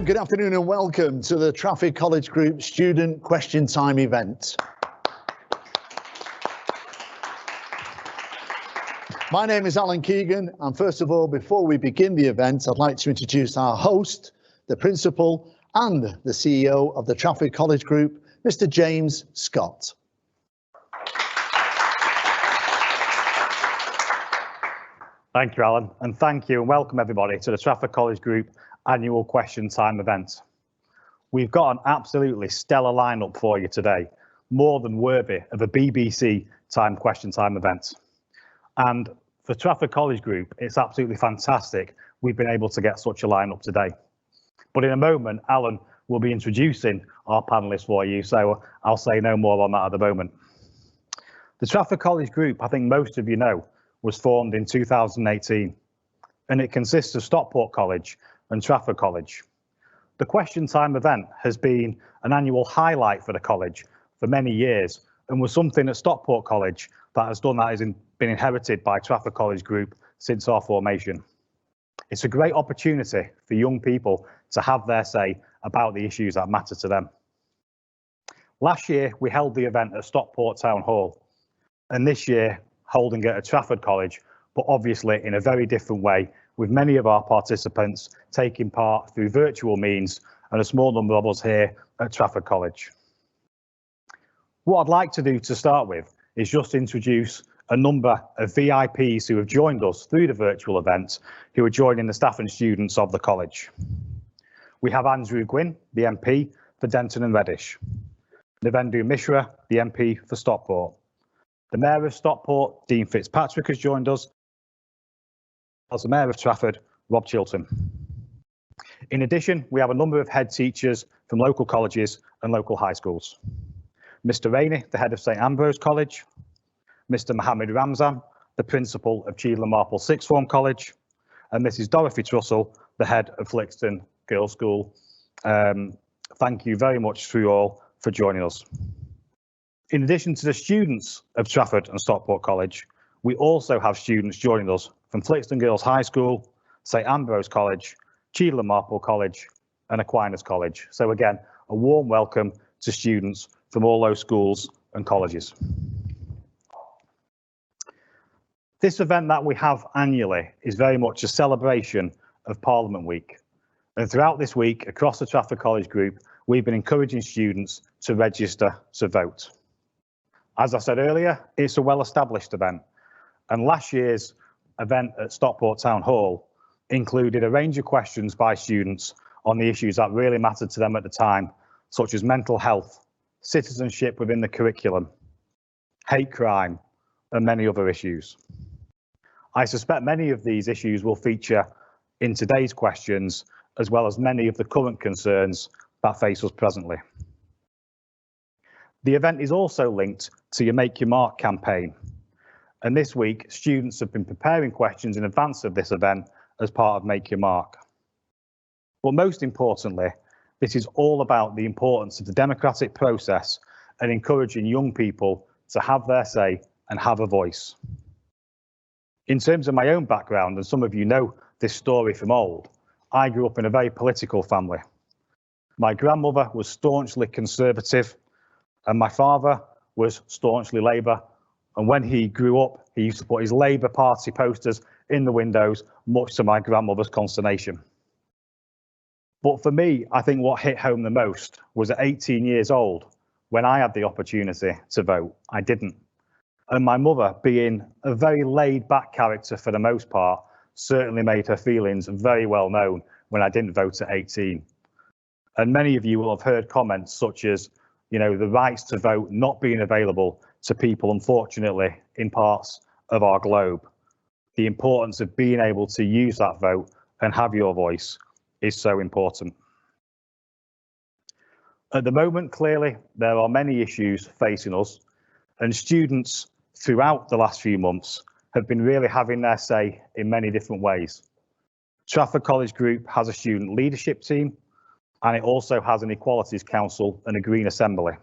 Good afternoon and welcome to the Trafford College Group Student Question Time event. My name is Alan Keegan, and first of all, before we begin the event, I'd like to introduce our host, the Principal and the CEO of the Trafford College Group, Mr. James Scott. Thank you, Alan, and thank you and welcome everybody to the Trafford College Group annual Question Time event. We've got an absolutely stellar lineup for you today, more than worthy of a BBC time Question Time event. And for Trafford College Group, it's absolutely fantastic we've been able to get such a lineup today. But in a moment, Alan will be introducing our panelists for you, so I'll say no more on that at the moment. The Trafford College Group, I think most of you know, was formed in 2018, and it consists of Stockport College and Trafford College. The Question Time event has been an annual highlight for the college for many years, and was something at Stockport College that has been inherited by Trafford College Group since our formation. It's a great opportunity for young people to have their say about the issues that matter to them. Last year, we held the event at Stockport Town Hall, and this year, holding it at Trafford College, but obviously in a very different way, with many of our participants taking part through virtual means and a small number of us here at Trafford College. What I'd like to do to start with is just introduce a number of VIPs who have joined us through the virtual event, who are joining the staff and students of the college. We have Andrew Gwynn, the MP for Denton and Reddish. Nivendu Mishra, the MP for Stockport. The Mayor of Stockport, Dean Fitzpatrick, has joined us, as the Mayor of Trafford, Rob Chilton. In addition, we have a number of head teachers from local colleges and local high schools. Mr. Rainey, the head of St Ambrose College, Mr. Mohammed Ramzan, the principal of Cheadle Marple Sixth Form College, and Mrs. Dorothy Trussell, the head of Flixton Girls' School. Thank you very much to you all for joining us. In addition to the students of Trafford and Stockport College, we also have students joining us from Flixton Girls High School, St Ambrose College, Cheadle Marple College and Aquinas College. So again, a warm welcome to students from all those schools and colleges. This event that we have annually is very much a celebration of Parliament Week. And throughout this week, across the Trafford College Group, we've been encouraging students to register to vote. As I said earlier, it's a well-established event, and last year's event at Stockport Town Hall included a range of questions by students on the issues that really mattered to them at the time, such as mental health, citizenship within the curriculum, hate crime, and many other issues. I suspect many of these issues will feature in today's questions, as well as many of the current concerns that face us presently. The event is also linked to your Make Your Mark campaign. And this week, students have been preparing questions in advance of this event as part of Make Your Mark. But most importantly, this is all about the importance of the democratic process and encouraging young people to have their say and have a voice. In terms of my own background, and some of you know this story from old, I grew up in a very political family. My grandmother was staunchly Conservative and my father was staunchly Labour. And when he grew up, he used to put his Labour Party posters in the windows, much to my grandmother's consternation. But for me, I think what hit home the most was at 18 years old, when I had the opportunity to vote, I didn't. And my mother, being a very laid-back character for the most part, certainly made her feelings very well known when I didn't vote at 18. And many of you will have heard comments such as, you know, the rights to vote not being available to people, unfortunately, in parts of our globe. The importance of being able to use that vote and have your voice is so important. At the moment, clearly, there are many issues facing us, and students throughout the last few months have been really having their say in many different ways. Trafford College Group has a student leadership team, and it also has an Equalities Council and a Green Assembly.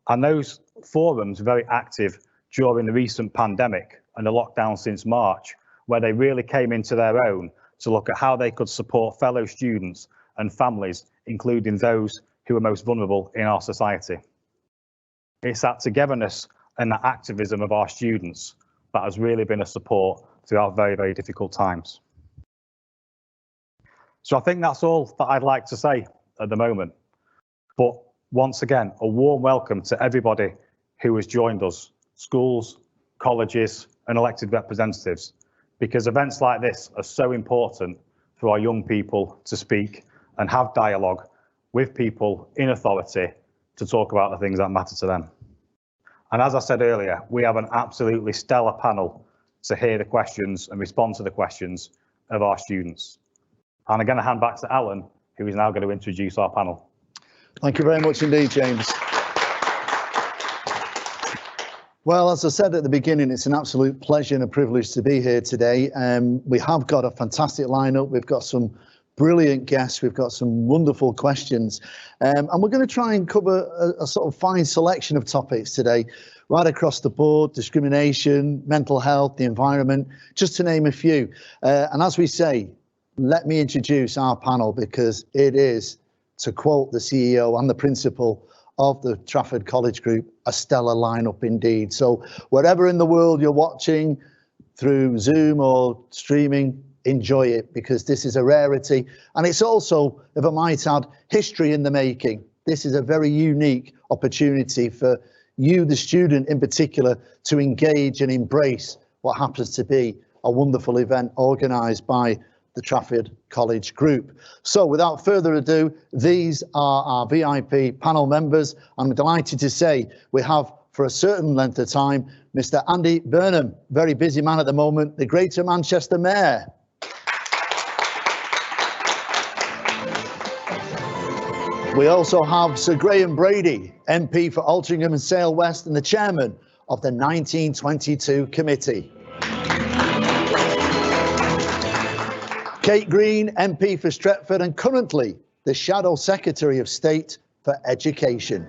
And those forums are very active during the recent pandemic and the lockdown since March, where they really came into their own to look at how they could support fellow students and families, including those who are most vulnerable in our society. It's that togetherness and that activism of our students that has really been a support throughout very, very difficult times. So I think that's all that I'd like to say at the moment. But once again, a warm welcome to everybody who has joined us, schools, colleges, and elected representatives, because events like this are so important for our young people to speak and have dialogue with people in authority to talk about the things that matter to them. And as I said earlier, we have an absolutely stellar panel to hear the questions and respond to the questions of our students. And I'm going to hand back to Alan, who is now going to introduce our panel. Thank you very much indeed, James. Well, as I said at the beginning, it's an absolute pleasure and a privilege to be here today. We have got a fantastic lineup. We've got some brilliant guests. We've got some wonderful questions. And we're going to try and cover a sort of fine selection of topics today, right across the board: discrimination, mental health, the environment, just to name a few. And as we say, let me introduce our panel, because it is, to quote the CEO and the principal of the Trafford College Group, a stellar lineup indeed. So wherever in the world you're watching through Zoom or streaming, enjoy it, because this is a rarity. And it's also, if I might add, history in the making. This is a very unique opportunity for you, the student in particular, to engage and embrace what happens to be a wonderful event organised by the Trafford College Group. So without further ado, these are our VIP panel members. I'm delighted to say we have, for a certain length of time, Mr. Andy Burnham, very busy man at the moment, the Greater Manchester Mayor. We also have Sir Graham Brady, MP for Altrincham and Sale West and the chairman of the 1922 committee. Kate Green, MP for Stretford and currently the Shadow Secretary of State for Education.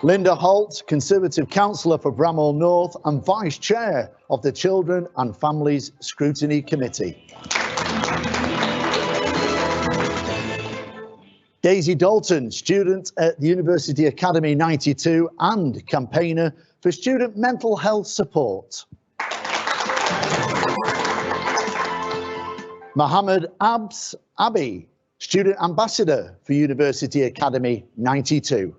Linda Holt, Conservative Councillor for Bramhall North and Vice Chair of the Children and Families Scrutiny Committee. Daisy Dalton, student at the University Academy 92 and campaigner for student mental health support. Mohammed Abi, student ambassador for University Academy 92.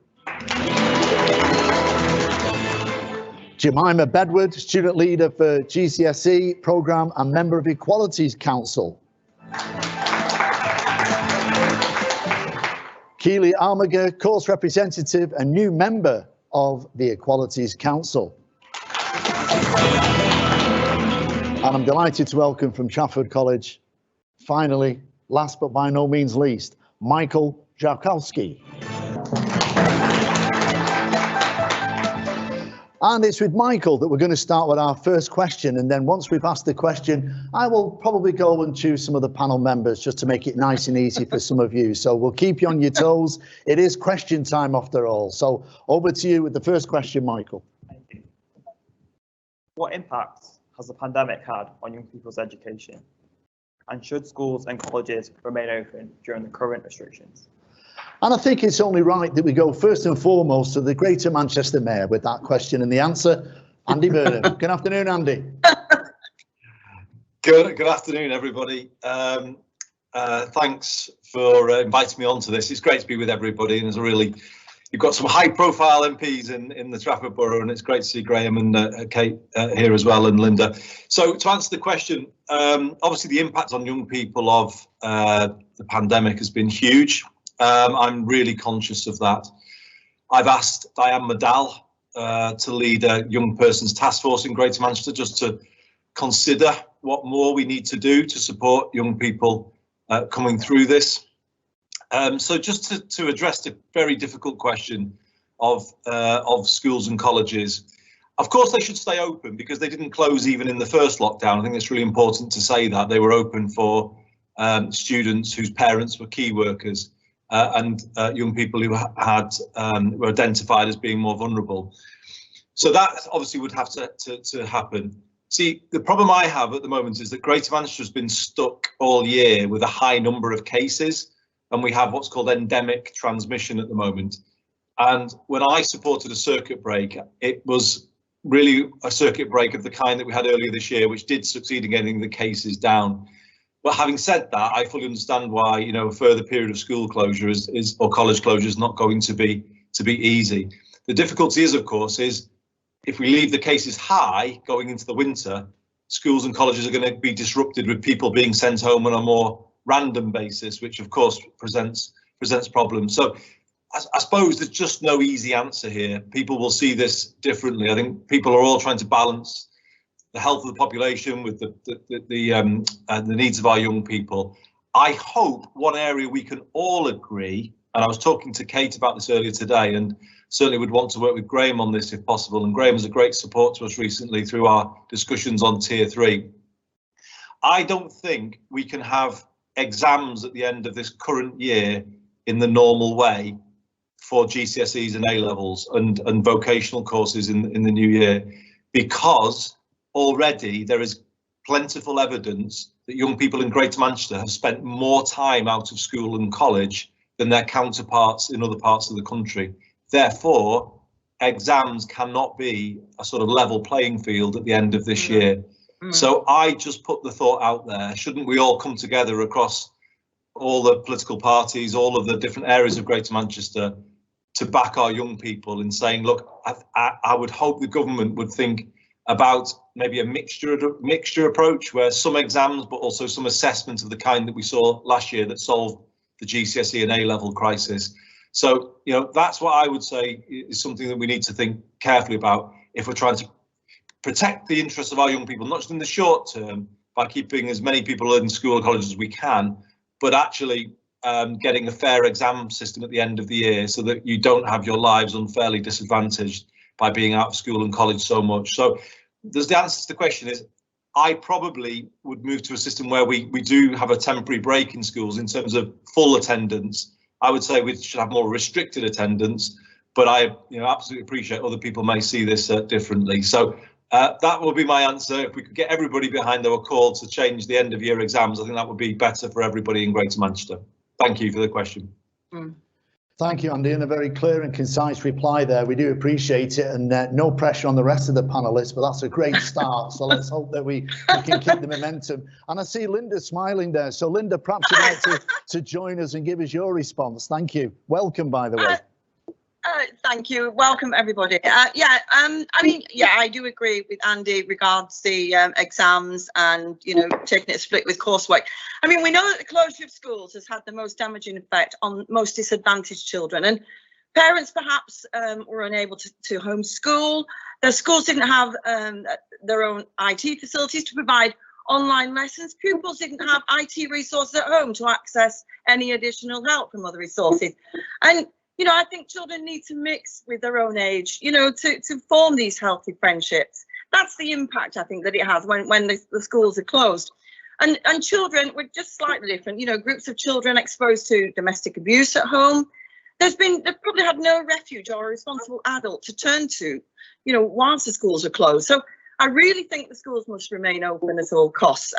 Jemima Bedward, student leader for GCSE programme and member of Equalities Council. Keely Armiger, course representative and new member of the Equalities Council. And I'm delighted to welcome from Trafford College, finally, last but by no means least, Michael Jarkowski. And it's with Michael that we're going to start with our first question. And then once we've asked the question, I will probably go and choose some of the panel members just to make it nice and easy for some of you. So we'll keep you on your toes. It is question time after all. So over to you with the first question, Michael. Thank you. What impact has the pandemic had on young people's education? And should schools and colleges remain open during the current restrictions? And I think it's only right that we go first and foremost to the Greater Manchester Mayor with that question and the answer. Andy Burnham. Good afternoon, Andy. Good afternoon, everybody. Thanks for inviting me on to this. It's great to be with everybody, and you've got some high-profile MPs in the Trafford Borough, and it's great to see Graham and Kate here as well, and Linda. So to answer the question, obviously the impact on young people of the pandemic has been huge. I'm really conscious of that. I've asked Diane Medall to lead a young person's task force in Greater Manchester just to consider what more we need to do to support young people coming through this. So just to address the very difficult question of schools and colleges, of course they should stay open because they didn't close even in the first lockdown. I think it's really important to say that they were open for students whose parents were key workers. And young people who were identified as being more vulnerable. So that obviously would have to happen. See, the problem I have at the moment is that Greater Manchester has been stuck all year with a high number of cases, and we have what's called endemic transmission at the moment. And when I supported a circuit break, it was really a circuit break of the kind that we had earlier this year, which did succeed in getting the cases down. But having said that, I fully understand why, you know, a further period of school closure is or college closure is not going to be easy. The difficulty is, of course, is if we leave the cases high going into the winter, schools and colleges are going to be disrupted with people being sent home on a more random basis, which of course presents problems. So I suppose there's just no easy answer here. People will see this differently. I think people are all trying to balance the health of the population with the needs of our young people. I hope one area we can all agree, and I was talking to Kate about this earlier today, and certainly would want to work with Graham on this if possible. And Graham was a great support to us recently through our discussions on Tier 3. I don't think we can have exams at the end of this current year in the normal way for GCSEs and A-levels and vocational courses in the new year, because already there is plentiful evidence that young people in Greater Manchester have spent more time out of school and college than their counterparts in other parts of the country. Therefore, exams cannot be a sort of level playing field at the end of this year. So I just put the thought out there, shouldn't we all come together across all the political parties, all of the different areas of Greater Manchester, to back our young people in saying, look, I would hope the government would think about maybe a mixture approach where some exams, but also some assessment of the kind that we saw last year that solved the GCSE and A-level crisis. So, you know, that's what I would say is something that we need to think carefully about if we're trying to protect the interests of our young people, not just in the short term by keeping as many people in school and colleges as we can, but actually getting a fair exam system at the end of the year so that you don't have your lives unfairly disadvantaged by being out of school and college so much. So there's the answer to the question is, I probably would move to a system where we do have a temporary break in schools in terms of full attendance. I would say we should have more restricted attendance, but I absolutely appreciate other people may see this differently. So that will be my answer. If we could get everybody behind our call to change the end of year exams, I think that would be better for everybody in Greater Manchester. Thank you for the question. Thank you, Andy, and a very clear and concise reply there. We do appreciate it, and no pressure on the rest of the panelists, but that's a great start. So let's hope that we can keep the momentum. And I see Linda smiling there. So Linda, perhaps you'd like to join us and give us your response. Thank you. Welcome, by the way. Thank you. Welcome, everybody. I do agree with Andy regards the exams and, taking it split with coursework. I mean, we know that the closure of schools has had the most damaging effect on most disadvantaged children, and parents perhaps were unable to homeschool. The schools didn't have their own IT facilities to provide online lessons. Pupils didn't have IT resources at home to access any additional help from other resources. And I think children need to mix with their own age, to form these healthy friendships. That's the impact I think that it has when the schools are closed. And children were just slightly different, groups of children exposed to domestic abuse at home. They've probably had no refuge or a responsible adult to turn to, whilst the schools are closed. So I really think the schools must remain open at all costs.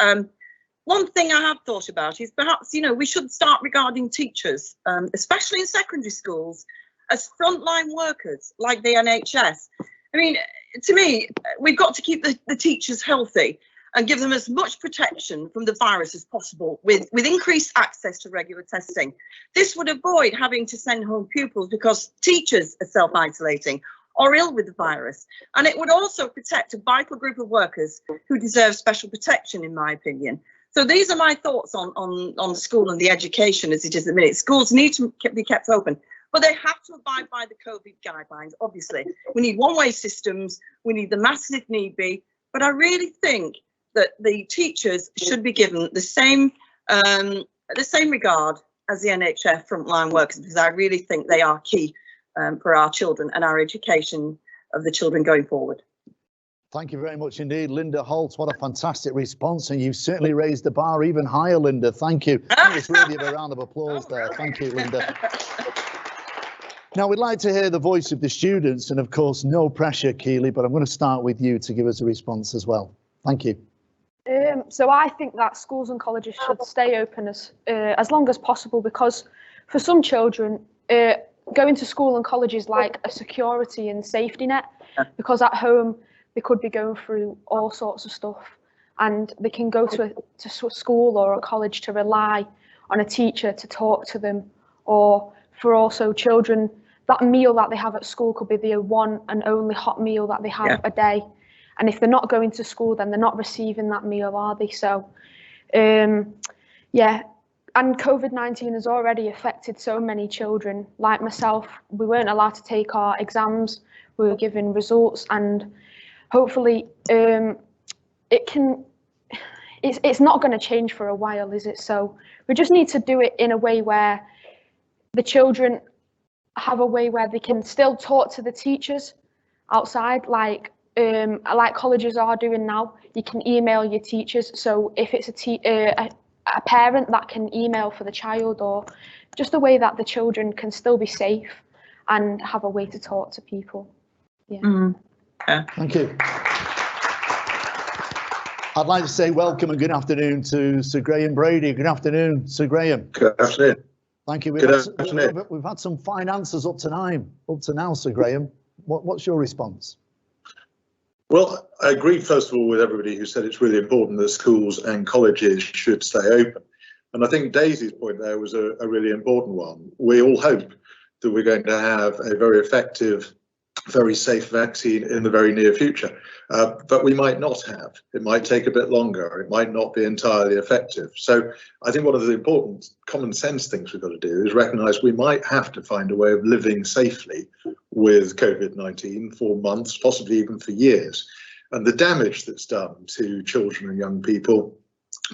One thing I have thought about is perhaps, we should start regarding teachers, especially in secondary schools, as frontline workers like the NHS. I mean, to me, we've got to keep the teachers healthy and give them as much protection from the virus as possible with increased access to regular testing. This would avoid having to send home pupils because teachers are self-isolating or ill with the virus. And it would also protect a vital group of workers who deserve special protection, in my opinion. So these are my thoughts on school and the education as it is at the minute. Schools need to be kept open, but they have to abide by the COVID guidelines, obviously. We need one-way systems, we need the masks if need be, but I really think that the teachers should be given the same regard as the NHS frontline workers, because I really think they are key for our children and our education of the children going forward. Thank you very much indeed, Linda Holt. What a fantastic response, and you've certainly raised the bar even higher, Linda. Thank you. It's worthy of a round of applause there. Thank you, Linda. Now, we'd like to hear the voice of the students, and of course, no pressure, Keely, but I'm going to start with you to give us a response as well. Thank you. So I think that schools and colleges should stay open as long as possible, because for some children, going to school and college is like a security and safety net, because at home they could be going through all sorts of stuff, and they can go to school or a college to rely on a teacher to talk to them. Or for also children, that meal that they have at school could be the one and only hot meal that they have a day. And if they're not going to school, then they're not receiving that meal, are they? So, yeah. And COVID-19 has already affected so many children. Like myself, we weren't allowed to take our exams. We were given results, and hopefully, it's not going to change for a while, is it? So we just need to do it in a way where the children have a way where they can still talk to the teachers outside, like colleges are doing now. You can email your teachers. So if it's a parent that can email for the child, or just a way that the children can still be safe and have a way to talk to people. Yeah. Thank you. I'd like to say welcome and good afternoon to Sir Graham Brady. Good afternoon, Sir Graham. Good afternoon. Thank you. Good We've had some fine answers up to now, Sir Graham. What's your response? Well, I agree, first of all, with everybody who said it's really important that schools and colleges should stay open. And I think Daisy's point there was a really important one. We all hope that we're going to have a very effective, very safe vaccine in the very near future. But we might not have. It might take a bit longer. It might not be entirely effective. So I think one of the important common sense things we've got to do is recognise we might have to find a way of living safely with COVID-19 for months, possibly even for years. And the damage that's done to children and young people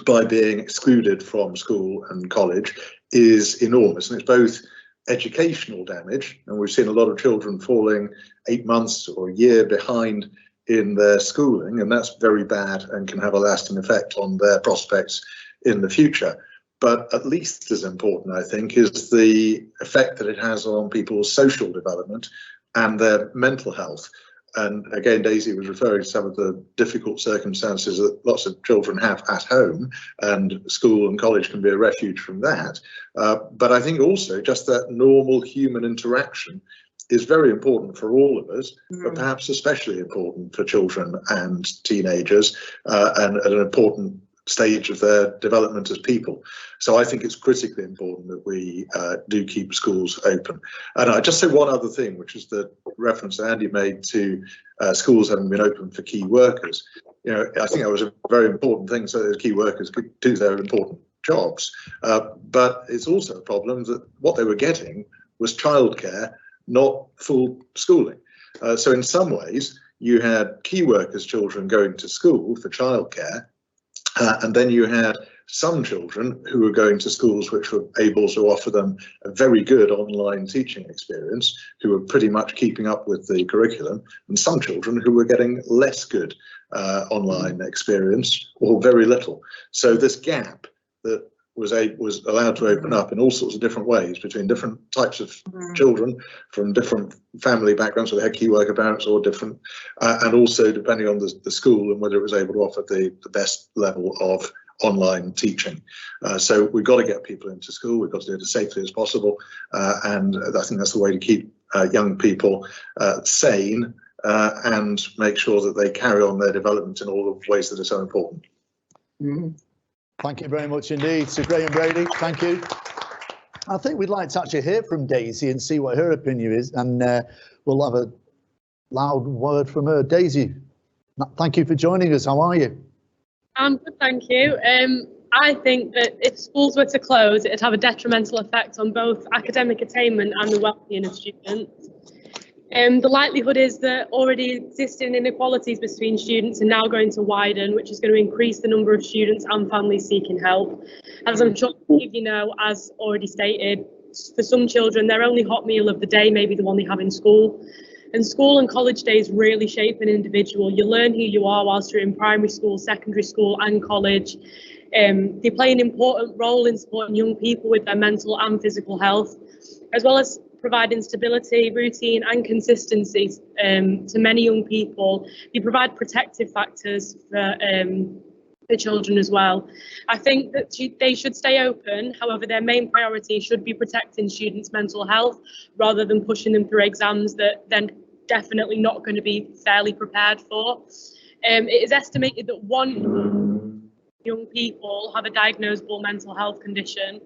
by being excluded from school and college is enormous. And it's both educational damage, and we've seen a lot of children falling 8 months or a year behind in their schooling, and that's very bad and can have a lasting effect on their prospects in the future. But at least as important, I think, is the effect that it has on people's social development and their mental health. And again, Daisy was referring to some of the difficult circumstances that lots of children have at home, and school and college can be a refuge from that. But I think also just that normal human interaction is very important for all of us, but perhaps especially important for children and teenagers, and at an important stage of their development as people. So I think it's critically important that we do keep schools open. And I just say one other thing, which is the reference that Andy made to schools having been open for key workers. You know, I think that was a very important thing, so that key workers could do their important jobs. But it's also a problem that what they were getting was childcare, not full schooling. So in some ways, you had key workers' children going to school for childcare, and then you had some children who were going to schools which were able to offer them a very good online teaching experience, who were pretty much keeping up with the curriculum, and some children who were getting less good online experience, or very little. So this gap that was allowed to open up in all sorts of different ways between different types of children from different family backgrounds, so they had key worker parents or different, and also depending on the school and whether it was able to offer the best level of online teaching. So we've got to get people into school, we've got to do it as safely as possible, and I think that's the way to keep young people sane and make sure that they carry on their development in all the ways that are so important. Thank you very much indeed, Sir Graham Brady. Thank you. I think we'd like to actually hear from Daisy and see what her opinion is, and we'll have a loud word from her. Daisy, thank you for joining us. How are you? I'm good, thank you. I think that if schools were to close, it'd have a detrimental effect on both academic attainment and the well-being of students. The likelihood is that already existing inequalities between students are now going to widen, which is going to increase the number of students and families seeking help. As I'm sure many of you know, as already stated, for some children, their only hot meal of the day may be the one they have in school. And school and college days really shape an individual. You learn who you are whilst you're in primary school, secondary school and college. They play an important role in supporting young people with their mental and physical health, as well as providing stability, routine and consistency to many young people. They provide protective factors for children as well. I think that they should stay open. However, their main priority should be protecting students' mental health rather than pushing them through exams that then definitely not going to be fairly prepared for. It is estimated that 1 young people have a diagnosable mental health condition,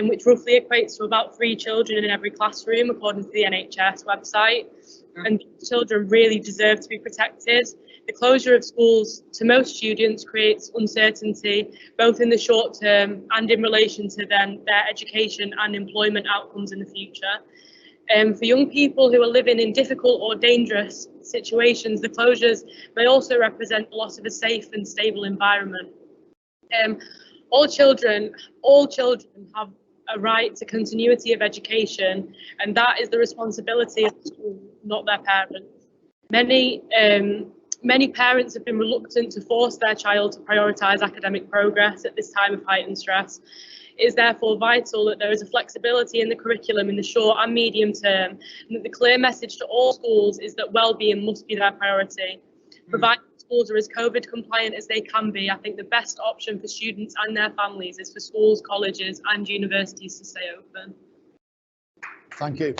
which roughly equates to about 3 children in every classroom, according to the NHS website. And children really deserve to be protected. The closure of schools to most students creates uncertainty, both in the short term and in relation to then their education and employment outcomes in the future. For young people who are living in difficult or dangerous situations, the closures may also represent the loss of a safe and stable environment. All children have a right to continuity of education, and that is the responsibility of the school, not their parents. Many parents have been reluctant to force their child to prioritise academic progress at this time of heightened stress. It is therefore vital that there is a flexibility in the curriculum in the short and medium term, and that the clear message to all schools is that well-being must be their priority. Providing schools are as COVID compliant as they can be, I think the best option for students and their families is for schools, colleges and universities to stay open. Thank you.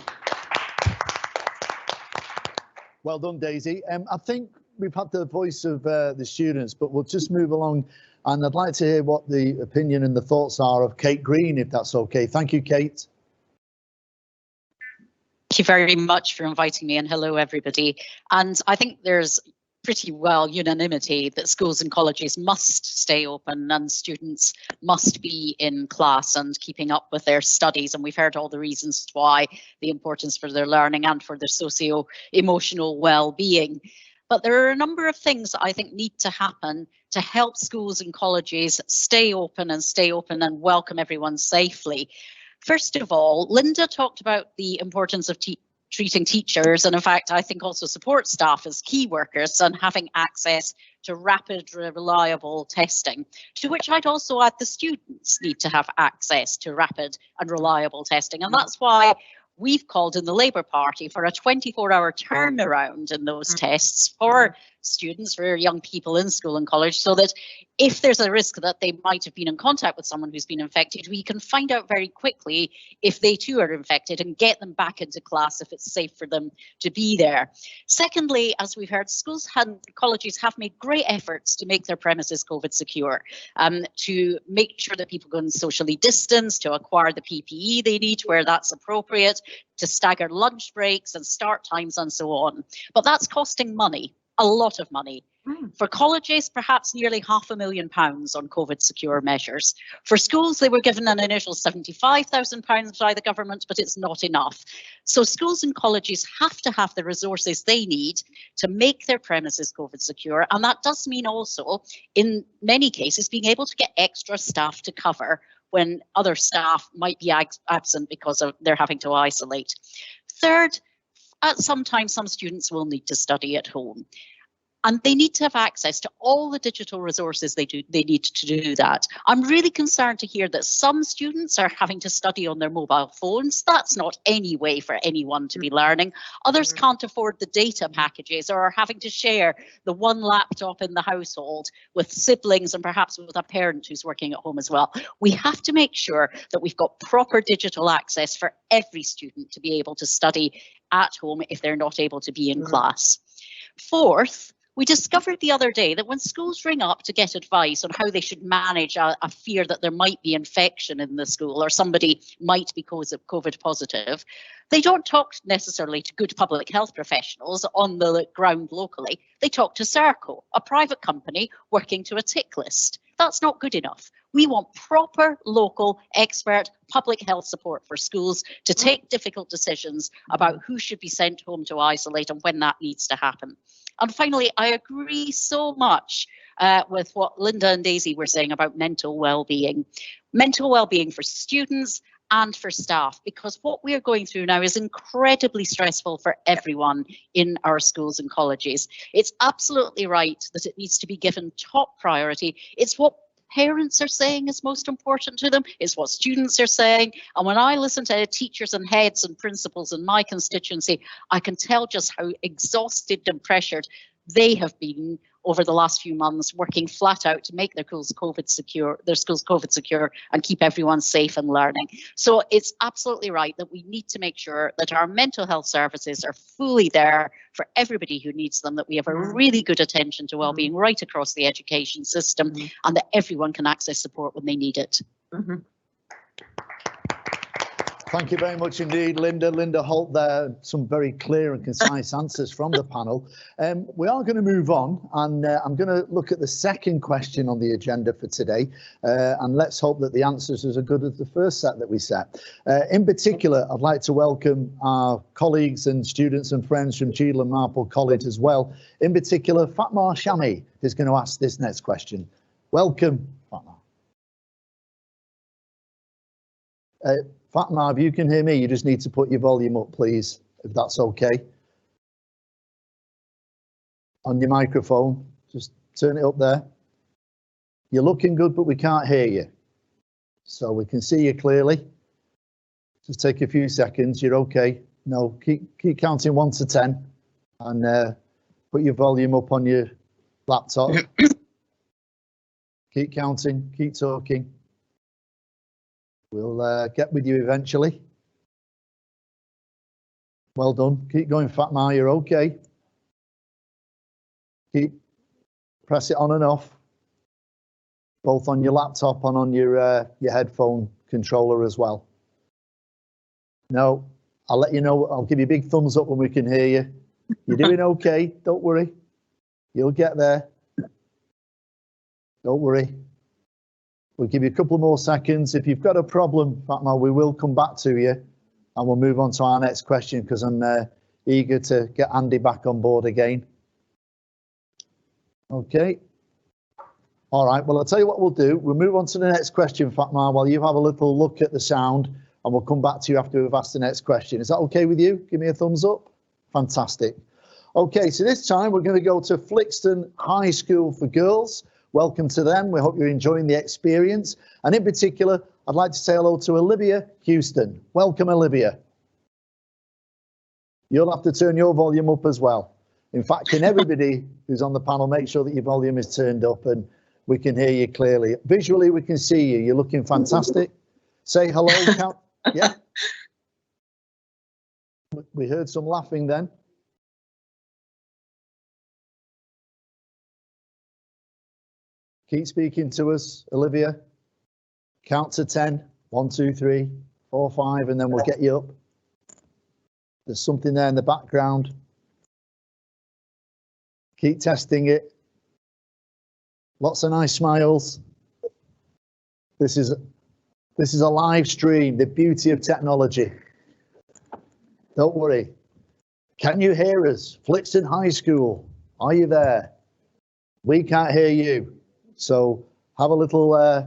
Well done, Daisy. I think we've had the voice of the students, but we'll just move along, and I'd like to hear what the opinion and the thoughts are of Kate Green, if that's okay. Thank you, Kate. Thank you very much for inviting me, and hello everybody. And I think there's pretty well unanimity that schools and colleges must stay open and students must be in class and keeping up with their studies, and we've heard all the reasons why, the importance for their learning and for their socio-emotional well-being. But there are a number of things that I think need to happen to help schools and colleges stay open and welcome everyone safely. First of all, Linda talked about the importance of treating teachers, and in fact I think also support staff as key workers, and having access to rapid, reliable testing, to which I'd also add the students need to have access to rapid and reliable testing. And that's why we've called in the Labour Party for a 24-hour turnaround in those tests for students, for young people in school and college, so that if there's a risk that they might have been in contact with someone who's been infected, we can find out very quickly if they too are infected and get them back into class if it's safe for them to be there. Secondly, as we've heard, schools and colleges have made great efforts to make their premises COVID secure, to make sure that people can socially distance, to acquire the PPE they need where that's appropriate, to stagger lunch breaks and start times and so on. But that's costing money, a lot of money. For colleges, perhaps nearly £500,000 on COVID secure measures. For schools, they were given an initial £75,000 by the government, but it's not enough. So schools and colleges have to have the resources they need to make their premises COVID secure. And that does mean also, in many cases, being able to get extra staff to cover when other staff might be absent because they're having to isolate. Third, at some time, some students will need to study at home. And they need to have access to all the digital resources they need to do that. I'm really concerned to hear that some students are having to study on their mobile phones. That's not any way for anyone to be learning. Others can't afford the data packages or are having to share the one laptop in the household with siblings and perhaps with a parent who's working at home as well. We have to make sure that we've got proper digital access for every student to be able to study at home if they're not able to be in class. Fourth, we discovered the other day that when schools ring up to get advice on how they should manage a fear that there might be infection in the school or somebody might be COVID positive, they don't talk necessarily to good public health professionals on the ground locally. They talk to Serco, a private company working to a tick list. That's not good enough. We want proper local expert public health support for schools to take difficult decisions about who should be sent home to isolate and when that needs to happen. And finally, I agree so much with what Linda and Daisy were saying about mental well-being. Mental well-being for students and for staff, because what we're going through now is incredibly stressful for everyone in our schools and colleges. It's absolutely right that it needs to be given top priority. It's what parents are saying is most important to them. It's what students are saying. And when I listen to teachers and heads and principals in my constituency, I can tell just how exhausted and pressured they have been over the last few months, working flat out to make their schools COVID secure and keep everyone safe and learning. So it's absolutely right that we need to make sure that our mental health services are fully there for everybody who needs them, that we have a really good attention to wellbeing right across the education system, and that everyone can access support when they need it. Thank you very much indeed, Linda. Linda Holt there, some very clear and concise answers from the panel. We are going to move on, and I'm going to look at the second question on the agenda for today, and let's hope that the answers are as good as the first set that we set. In particular, I'd like to welcome our colleagues and students and friends from Cheadle and Marple College as well. In particular, Fatma Shami is going to ask this next question. Welcome, Fatma. Fatma, if you can hear me, you just need to put your volume up, please, if that's okay. On your microphone, just turn it up there. You're looking good, but we can't hear you. So we can see you clearly. Just take a few seconds, you're okay. No, keep counting 1 to 10 and put your volume up on your laptop. Keep counting, keep talking. We'll get with you eventually. Well done. Keep going, Fatma. You're okay. Press it on and off, both on your laptop and on your headphone controller as well. No, I'll let you know. I'll give you a big thumbs up when we can hear you. You're doing okay. Don't worry. You'll get there. Don't worry. We'll give you a couple more seconds. If you've got a problem, Fatma, we will come back to you and we'll move on to our next question because I'm eager to get Andy back on board again. Okay. All right. Well, I'll tell you what we'll do. We'll move on to the next question, Fatma, while you have a little look at the sound, and we'll come back to you after we've asked the next question. Is that okay with you? Give me a thumbs up. Fantastic. Okay, so this time we're going to go to Flixton High School for Girls. Welcome to them. We hope you're enjoying the experience. And in particular, I'd like to say hello to Olivia Houston. Welcome, Olivia. You'll have to turn your volume up as well. In fact, can everybody who's on the panel make sure that your volume is turned up and we can hear you clearly. Visually, we can see you. You're looking fantastic. Say hello. Count. Yeah. We heard some laughing then. Keep speaking to us, Olivia. Count to 10. 1, 2, 3, 4, 5, and then we'll get you up. There's something there in the background. Keep testing it. Lots of nice smiles. This is a live stream, the beauty of technology. Don't worry. Can you hear us? Flixton High School, are you there? We can't hear you. So have a little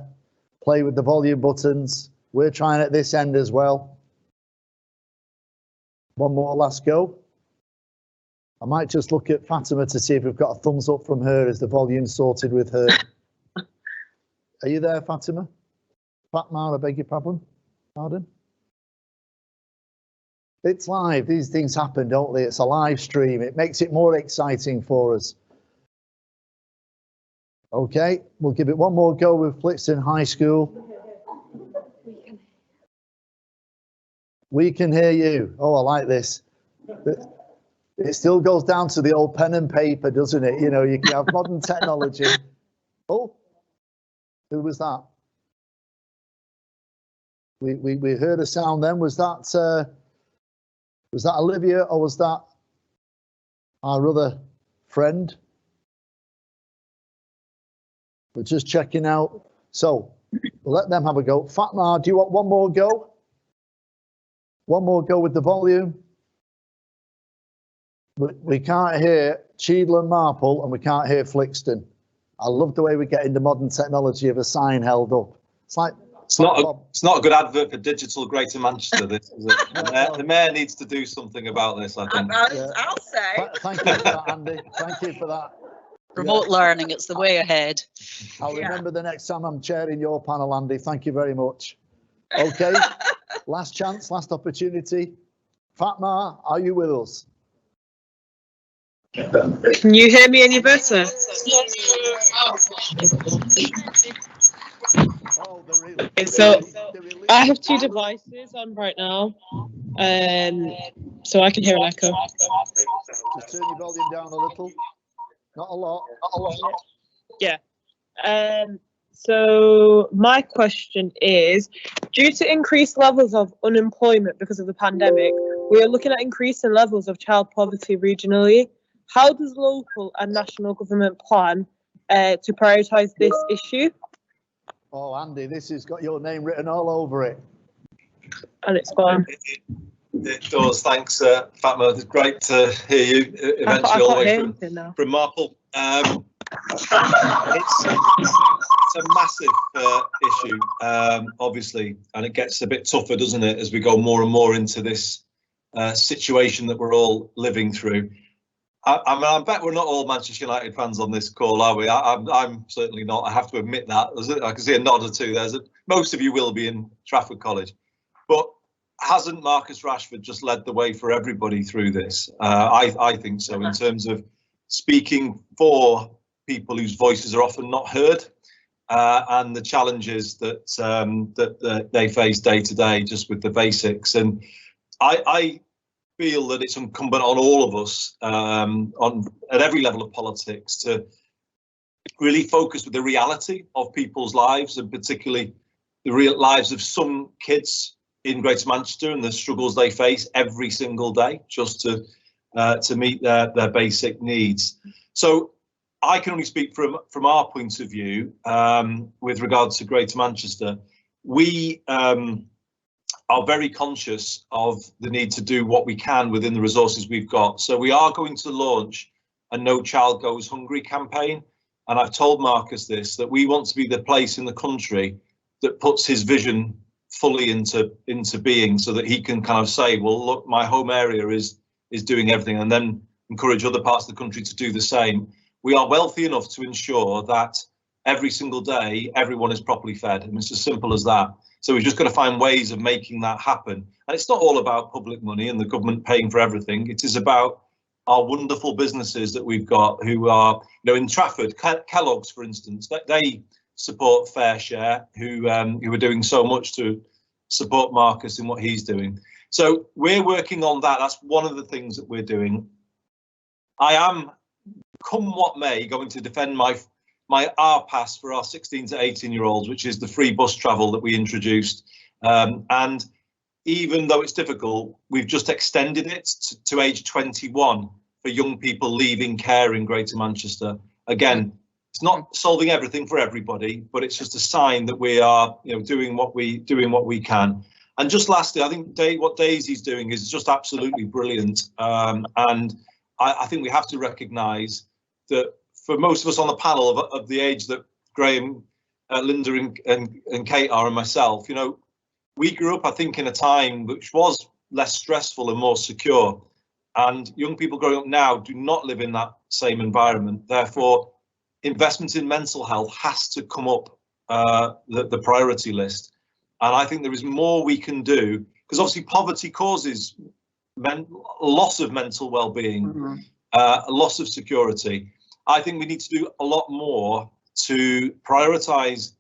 play with the volume buttons. We're trying at this end as well. One more last go. I might just look at Fatima to see if we've got a thumbs up from her as the volume's sorted with her. Are you there, Fatima? Fatma, I beg your pardon? It's live. These things happen, don't they? It's a live stream. It makes it more exciting for us. Okay, we'll give it one more go with Flixton High School. We can hear you. Oh, I like this. It still goes down to the old pen and paper, doesn't it? You know, you can have modern technology. Oh, who was that? We heard a sound then. Was that Olivia or was that our other friend? We're just checking out. So we'll let them have a go. Fatma, do you want one more go? One more go with the volume. We can't hear Cheadle and Marple and we can't hear Flixton. I love the way we get into modern technology of a sign held up. It's like it's not a good advert for Digital Greater Manchester. This is it. The mayor needs to do something about this. I think. I'll say. Thank you for that, Andy. Thank you for that. Remote learning, it's the way ahead. I'll remember the next time I'm chairing your panel, Andy. Thank you very much. Okay, last chance, last opportunity. Fatma, are you with us? Can you hear me any better? So I have two devices on right now, so I can hear an echo. Just turn your volume down a little. Not a lot. Yeah. So my question is, due to increased levels of unemployment because of the pandemic, we are looking at increasing levels of child poverty regionally. How does local and national government plan to prioritise this issue? Oh, Andy, this has got your name written all over it. And it's gone. It does. Thanks, Fatma. It's great to hear you eventually all the way from Marple. It's a massive issue, obviously, and it gets a bit tougher, doesn't it, as we go more and more into this situation that we're all living through. I mean, I bet we're not all Manchester United fans on this call, are we? I'm certainly not. I have to admit that. I can see a nod or two. Most of you will be in Trafford College, but hasn't Marcus Rashford just led the way for everybody through this? I think so, in terms of speaking for people whose voices are often not heard, and the challenges that they face day to day, just with the basics. And I feel that it's incumbent on all of us, at every level of politics, to really focus with the reality of people's lives, and particularly the real lives of some kids in Greater Manchester and the struggles they face every single day, just to meet their basic needs. So I can only speak from our point of view with regards to Greater Manchester. We are very conscious of the need to do what we can within the resources we've got. So we are going to launch a No Child Goes Hungry campaign. And I've told Marcus this, that we want to be the place in the country that puts his vision fully into being, so that he can kind of say, well, look, my home area is doing everything, and then encourage other parts of the country to do the same. We are wealthy enough to ensure that every single day everyone is properly fed, and it's as simple as that. So we've just got to find ways of making that happen. And it's not all about public money and the government paying for everything. It is about our wonderful businesses that we've got, who are, in Trafford, Kellogg's, for instance, they support Fair Share, who are doing so much to support Marcus in what he's doing. So we're working on that. That's one of the things that we're doing. I am, come what may, going to defend my R pass for our 16 to 18-year-olds, which is the free bus travel that we introduced. And even though it's difficult, we've just extended it to age 21 for young people leaving care in Greater Manchester. Again, it's not solving everything for everybody, but it's just a sign that we are, doing what we can. And just lastly, I think what Daisy's doing is just absolutely brilliant. And I think we have to recognise that for most of us on the panel of the age that Graham, Linda and Kate are, and myself, we grew up, I think, in a time which was less stressful and more secure. And young people growing up now do not live in that same environment. Therefore, investment in mental health has to come up the priority list. And I think there is more we can do, because obviously poverty causes loss of mental well-being, a loss of security. I think we need to do a lot more to prioritise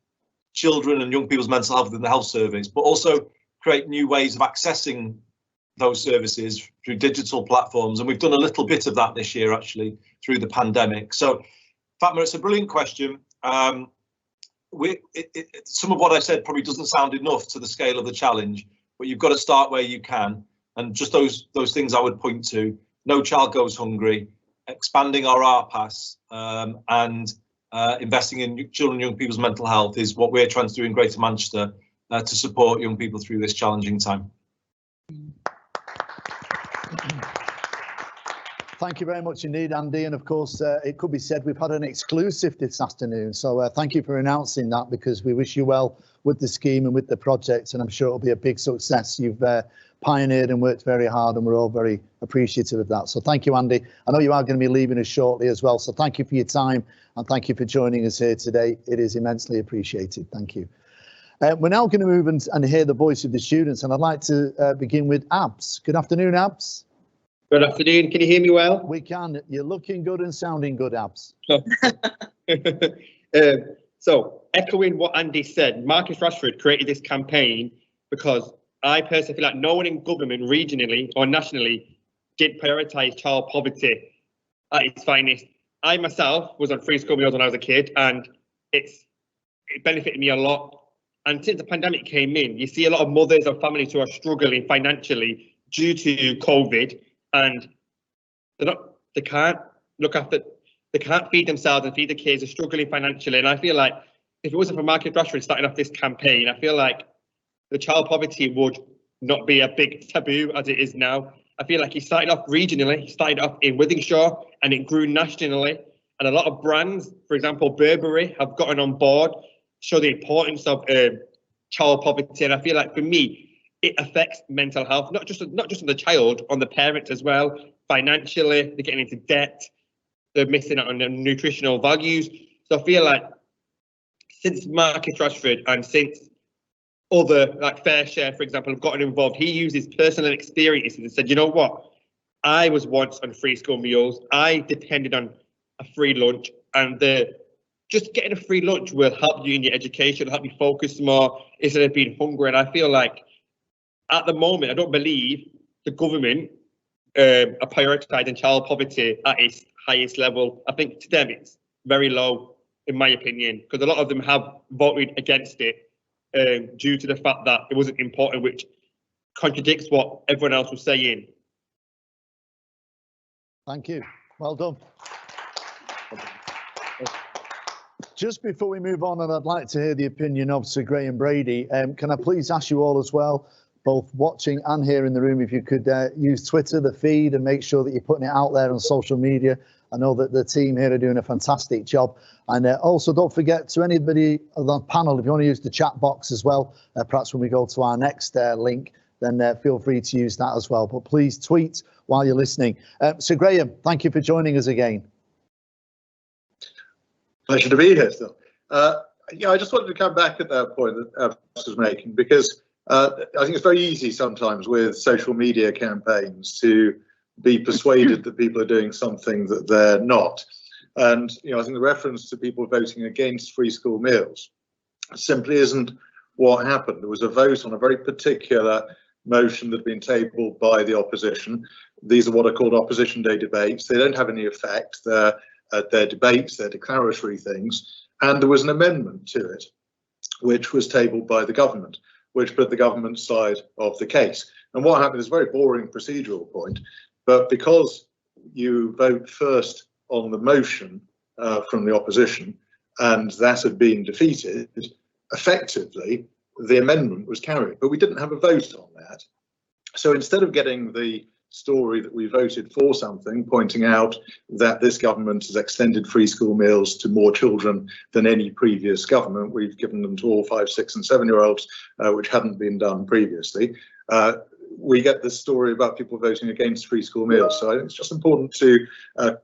children and young people's mental health in the health service, but also create new ways of accessing those services through digital platforms. And we've done a little bit of that this year, actually, through the pandemic. So, Fatma, it's a brilliant question. Some of what I said probably doesn't sound enough to the scale of the challenge, but you've got to start where you can. And just those things I would point to: No Child Goes Hungry, expanding our R pass, and investing in children and young people's mental health is what we're trying to do in Greater Manchester to support young people through this challenging time. Thank you very much indeed, Andy. And of course, it could be said we've had an exclusive this afternoon. So thank you for announcing that, because we wish you well with the scheme and with the project, and I'm sure it'll be a big success. You've pioneered and worked very hard, and we're all very appreciative of that. So thank you, Andy. I know you are going to be leaving us shortly as well, so thank you for your time and thank you for joining us here today. It is immensely appreciated. Thank you. We're now going to move and hear the voice of the students, and I'd like to begin with Abs. Good afternoon, Abs. Good afternoon. Can you hear me well? We can. You're looking good and sounding good, Abs. So, echoing what Andy said, Marcus Rashford created this campaign because I personally feel like no one in government, regionally or nationally, did prioritise child poverty at its finest. I myself was on free school meals when I was a kid, and it benefited me a lot. And since the pandemic came in, you see a lot of mothers and families who are struggling financially due to COVID, and they can't look after, they can't feed themselves and feed the kids. They're struggling financially, and I feel like if it wasn't for Marcus Rashford starting off this campaign, I feel like the child poverty would not be a big taboo as it is now. I feel like he started off regionally, he started off in Withenshaw, and it grew nationally. And a lot of brands, for example, Burberry, have gotten on board, show the importance of child poverty. And I feel like for me, it affects mental health, not just on the child, on the parents as well. Financially, they're getting into debt, they're missing out on their nutritional values. So I feel like since Marcus Rashford and since other, like Fair Share, for example, have gotten involved, he used his personal experiences and said, you know what, I was once on free school meals, I depended on a free lunch, and just getting a free lunch will help you in your education, help you focus more instead of being hungry. And I feel like at the moment, I don't believe the government are prioritising child poverty at its highest level. I think to them it's very low, in my opinion, because a lot of them have voted against it due to the fact that it wasn't important, which contradicts what everyone else was saying. Thank you. Well done. Just before we move on, and I'd like to hear the opinion of Sir Graham Brady, can I please ask you all as well, both watching and here in the room, if you could use Twitter, the feed, and make sure that you're putting it out there on social media. I know that the team here are doing a fantastic job. And also don't forget, to anybody on the panel, if you want to use the chat box as well, perhaps when we go to our next link, then feel free to use that as well. But please tweet while you're listening. Sir Graham, thank you for joining us again. Pleasure to be here still. Yeah, I just wanted to come back at that point that Abs was making, because I think it's very easy sometimes with social media campaigns to be persuaded that people are doing something that they're not. And I think the reference to people voting against free school meals simply isn't what happened. There was a vote on a very particular motion that had been tabled by the opposition. These are what are called opposition day debates. They don't have any effect. They're debates, they're declaratory things. And there was an amendment to it, which was tabled by the government, which put the government side of the case. And what happened is a very boring procedural point, but because you vote first on the motion from the opposition, and that had been defeated, effectively the amendment was carried, but we didn't have a vote on that. So instead of getting the story that we voted for something, pointing out that this government has extended free school meals to more children than any previous government, we've given them to all 5, 6 and 7-year-olds, which hadn't been done previously. We get this story about people voting against free school meals. So I think it's just important to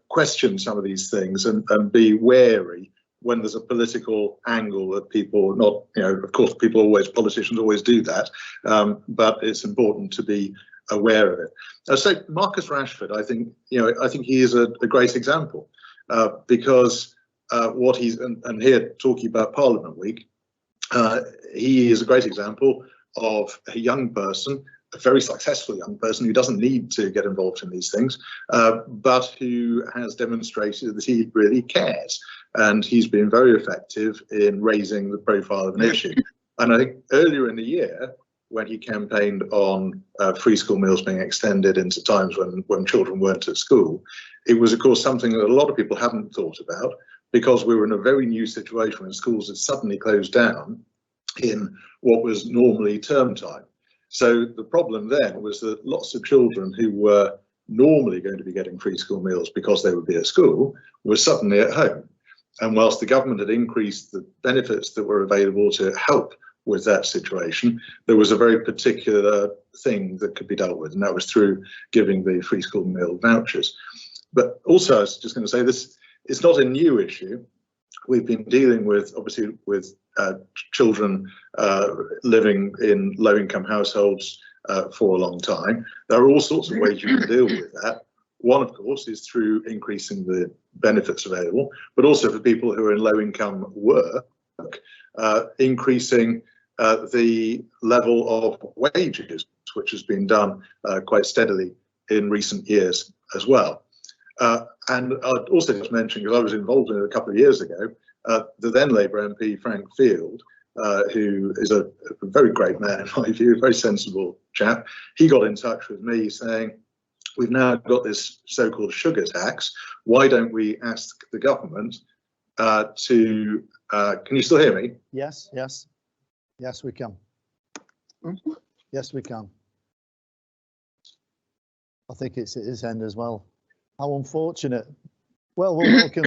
question some of these things and be wary when there's a political angle that people not, of course, politicians always do that, but it's important to be aware of it. So Marcus Rashford, I think he is a great example because what he's, and here talking about Parliament Week, he is a great example of a young person, a very successful young person who doesn't need to get involved in these things, but who has demonstrated that he really cares. And he's been very effective in raising the profile of an issue. And I think earlier in the year, when he campaigned on free school meals being extended into times when children weren't at school, it was, of course, something that a lot of people hadn't thought about, because we were in a very new situation when schools had suddenly closed down in what was normally term time. So the problem then was that lots of children who were normally going to be getting free school meals because they would be at school were suddenly at home. And whilst the government had increased the benefits that were available to help with that situation. There was a very particular thing that could be dealt with, and that was through giving the free school meal vouchers. But also, I was just going to say this, it's not a new issue. We've been dealing with, obviously, with children living in low-income households for a long time. There are all sorts of ways you can deal with that. One, of course, is through increasing the benefits available, but also for people who are in low-income work, increasing the level of wages, which has been done quite steadily in recent years as well. And I'd also just mention, because I was involved in it a couple of years ago, the then Labour MP, Frank Field, who is a very great man in my view, a very sensible chap, he got in touch with me saying, we've now got this so-called sugar tax. Why don't we ask the government to, can you still hear me? Yes, yes. Yes, we can. Yes, we can. I think it's at his end as well. How unfortunate. Well, we'll welcome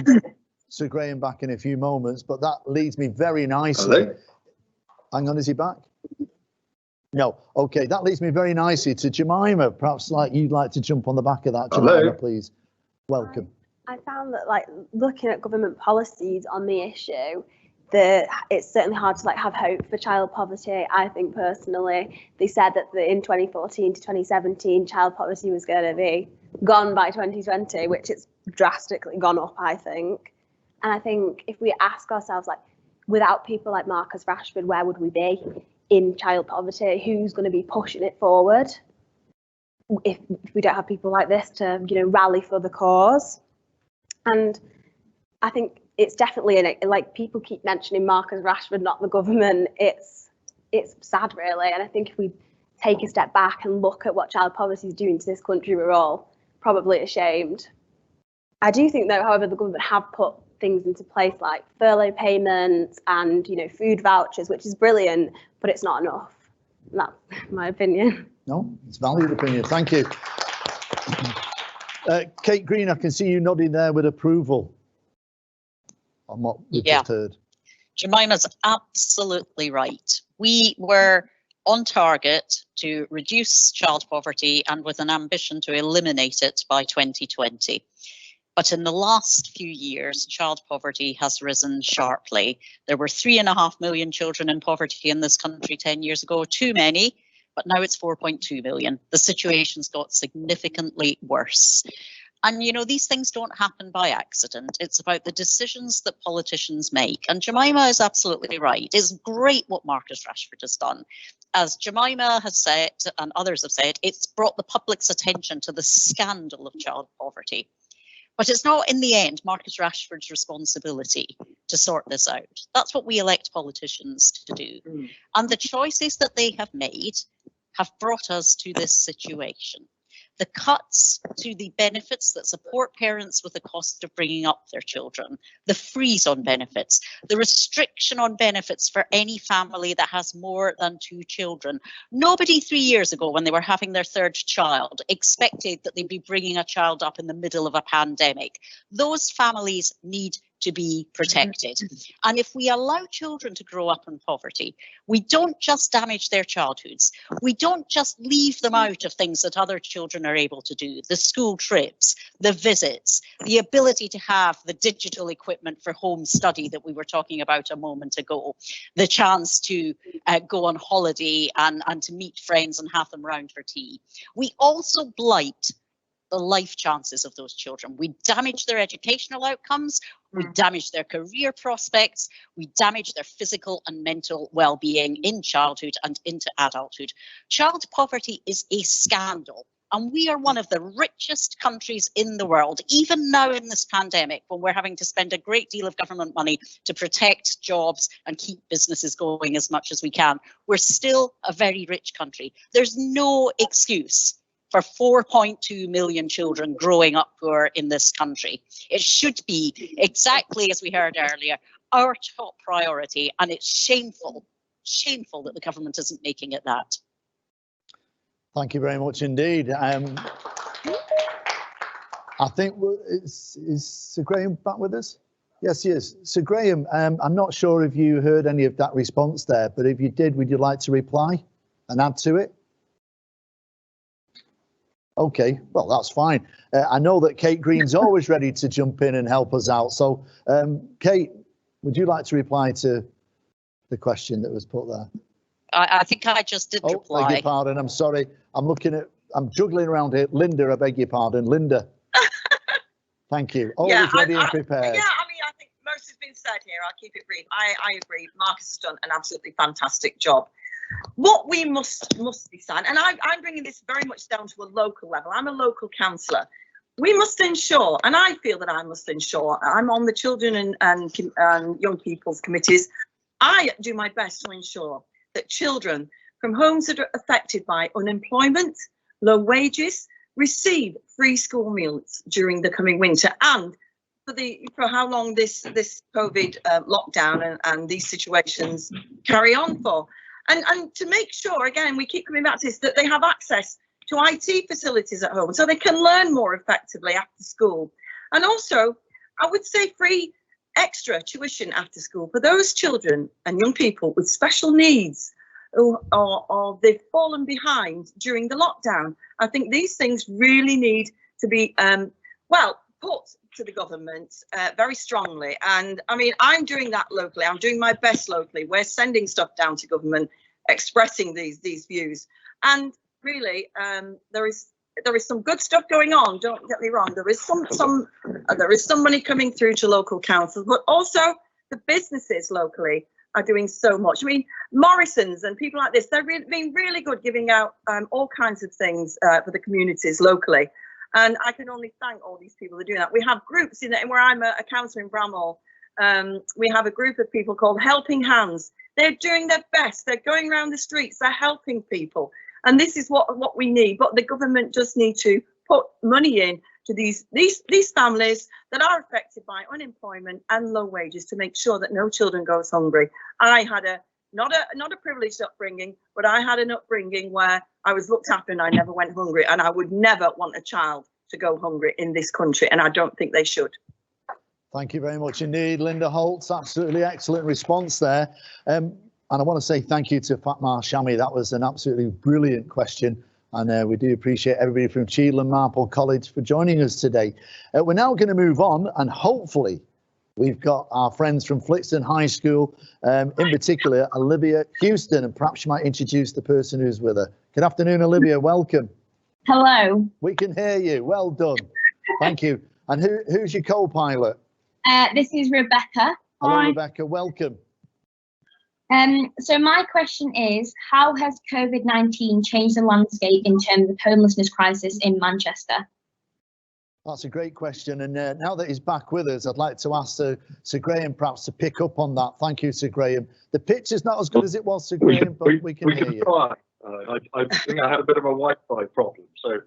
Sir Graham back in a few moments, but that leads me very nicely. Hello? Hang on, is he back? No. Okay, that leads me very nicely to Jemima. Perhaps you'd like to jump on the back of that, Jemima, Hello? please. Welcome. I found that looking at government policies on the issue, that it's certainly hard to have hope for child poverty. I think personally, they said that in 2014 to 2017, child poverty was going to be gone by 2020, which it's drastically gone up, I think. And I think if we ask ourselves, without people like Marcus Rashford, where would we be in child poverty? Who's going to be pushing it forward if we don't have people like this to, rally for the cause? And I think it's definitely people keep mentioning Marcus Rashford, not the government. It's sad, really. And I think if we take a step back and look at what child poverty is doing to this country, we're all probably ashamed. I do think, though, however, the government have put things into place like furlough payments and food vouchers, which is brilliant, but it's not enough. And that's my opinion. No, it's valued opinion. Thank you. Kate Green, I can see you nodding there with approval on what we've just heard. Jemima's absolutely right. We were on target to reduce child poverty and with an ambition to eliminate it by 2020. But in the last few years, child poverty has risen sharply. There were 3.5 million children in poverty in this country 10 years ago, too many, but now it's 4.2 million. The situation's got significantly worse. And, these things don't happen by accident. It's about the decisions that politicians make. And Jemima is absolutely right. It's great what Marcus Rashford has done. As Jemima has said, and others have said, it's brought the public's attention to the scandal of child poverty. But it's not, in the end, Marcus Rashford's responsibility to sort this out. That's what we elect politicians to do. And the choices that they have made have brought us to this situation. The cuts to the benefits that support parents with the cost of bringing up their children, the freeze on benefits, the restriction on benefits for any family that has more than 2 children. Nobody 3 years ago, when they were having their 3rd child, expected that they'd be bringing a child up in the middle of a pandemic. Those families need to be protected. And if we allow children to grow up in poverty, we don't just damage their childhoods. We don't just leave them out of things that other children are able to do, the school trips, the visits, the ability to have the digital equipment for home study that we were talking about a moment ago, the chance to go on holiday and to meet friends and have them round for tea. We also blight the life chances of those children. We damage their educational outcomes, we damage their career prospects, we damage their physical and mental well-being in childhood and into adulthood. Child poverty is a scandal, and we are one of the richest countries in the world, even now in this pandemic, when we're having to spend a great deal of government money to protect jobs and keep businesses going as much as we can. We're still a very rich country. There's no excuse for 4.2 million children growing up poor in this country. It should be, exactly as we heard earlier, our top priority, and it's shameful that the government isn't making it that. Thank you very much indeed. I think is Sir Graham back with us? Yes, yes. So Graham, I'm not sure if you heard any of that response there, but if you did, would you like to reply and add to it? Okay, well, that's fine. I know that Kate Green's always ready to jump in and help us out. So, Kate, would you like to reply to the question that was put there? I think I just did reply. Beg your pardon. I'm sorry. I'm juggling around here. Linda, I beg your pardon. Linda. Thank you. Always ready and prepared. Yeah, I mean, I think most has been said here. I'll keep it brief. I agree. Marcus has done an absolutely fantastic job. What we must be saying, and I'm bringing this very much down to a local level. I'm a local councillor. We must ensure, and I feel that I must ensure, I'm on the children and young people's committees. I do my best to ensure that children from homes that are affected by unemployment, low wages, receive free school meals during the coming winter, and for how long this COVID lockdown and these situations carry on for. And to make sure, again, we keep coming back to this, that they have access to IT facilities at home so they can learn more effectively after school. And also, I would say free extra tuition after school for those children and young people with special needs or they've fallen behind during the lockdown. I think these things really need to be, put to the government very strongly. And I mean, I'm doing that locally. I'm doing my best locally. We're sending stuff down to government, expressing these views. And really, there is some good stuff going on. Don't get me wrong. There is some money coming through to local councils, but also the businesses locally are doing so much. I mean, Morrison's and people like this, they're being really good giving out all kinds of things for the communities locally. And I can only thank all these people that are doing that. We have groups in where I'm a councillor in Bramhall. We have a group of people called Helping Hands. They're doing their best. They're going around the streets. They're helping people. And this is what we need. But the government just need to put money in to these families that are affected by unemployment and low wages to make sure that no children goes hungry. I had not a privileged upbringing, but I had an upbringing where I was looked after and I never went hungry, and I would never want a child to go hungry in this country, and I don't think they should. Thank you very much indeed, Linda Holtz. Absolutely excellent response there. And I want to say thank you to Fatma Shami. That was an absolutely brilliant question. And we do appreciate everybody from Cheadle and Marple College for joining us today. We're now going to move on, and hopefully we've got our friends from Flixton High School, in particular, Olivia Houston, and perhaps you might introduce the person who's with her. Good afternoon, Olivia. Welcome. Hello. We can hear you. Well done. Thank you. And who's your co-pilot? This is Rebecca. Hello, Hi. Rebecca. Welcome. So my question is, how has COVID-19 changed the landscape in terms of homelessness crisis in Manchester? That's a great question. And now that he's back with us, I'd like to ask Sir Graham perhaps to pick up on that. Thank you, Sir Graham. The pitch is not as good as it was, Sir Graham, but we can hear you. Try. I think I had a bit of a Wi-Fi problem, so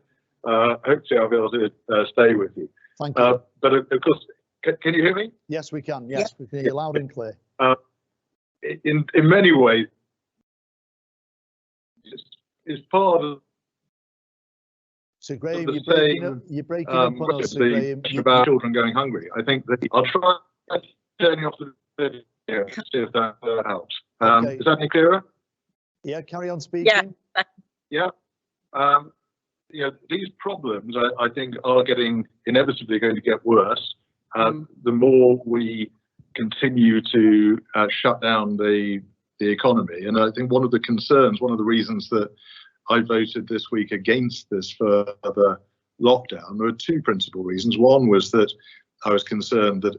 hopefully I'll be able to stay with you. Thank you. But of course, can you hear me? Yes, we can. Yes, we can hear you loud and clear. In many ways, is part of. So Graham, you're breaking up on us, Sir Graham. About children going hungry. I think that I'll try turning off the video to see if that helps. Okay. Is that any clearer? Yeah, carry on speaking. Yeah. These problems, I think, are inevitably going to get worse. The more we continue to shut down the economy. And I think one of the reasons that I voted this week against this further lockdown, there were two principal reasons. One was that I was concerned that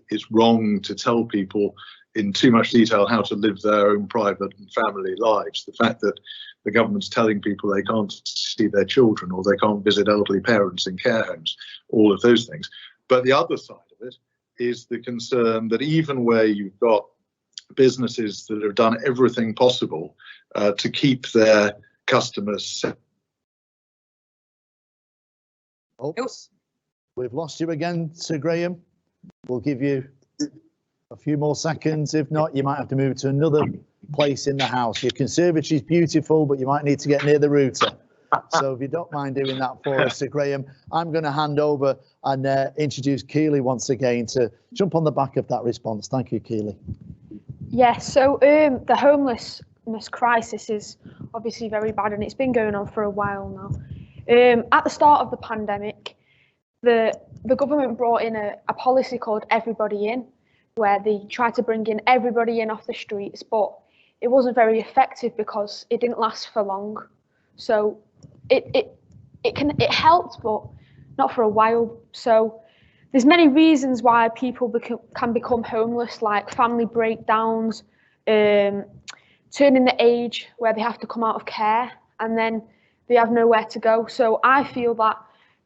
it's wrong to tell people in too much detail how to live their own private and family lives. The fact that the government's telling people they can't see their children or they can't visit elderly parents in care homes, all of those things. But the other side of it is the concern that even where you've got businesses that have done everything possible to keep their customers safe. Oops, we've lost you again, Sir Graham. We'll give you a few more seconds. If not, you might have to move to another place in the house. Your conservatory is beautiful, but you might need to get near the router. So if you don't mind doing that for us, Sir Graham, I'm going to hand over and introduce Keely once again to jump on the back of that response. Thank you, Keely. Yes, so the homelessness crisis is obviously very bad, and it's been going on for a while now. At the start of the pandemic, the government brought in a policy called Everybody In, where they tried to bring in everybody in off the streets, but it wasn't very effective because it didn't last for long. So it helped, but not for a while. So there's many reasons why people can become homeless, like family breakdowns, turning the age where they have to come out of care, and then they have nowhere to go. So I feel that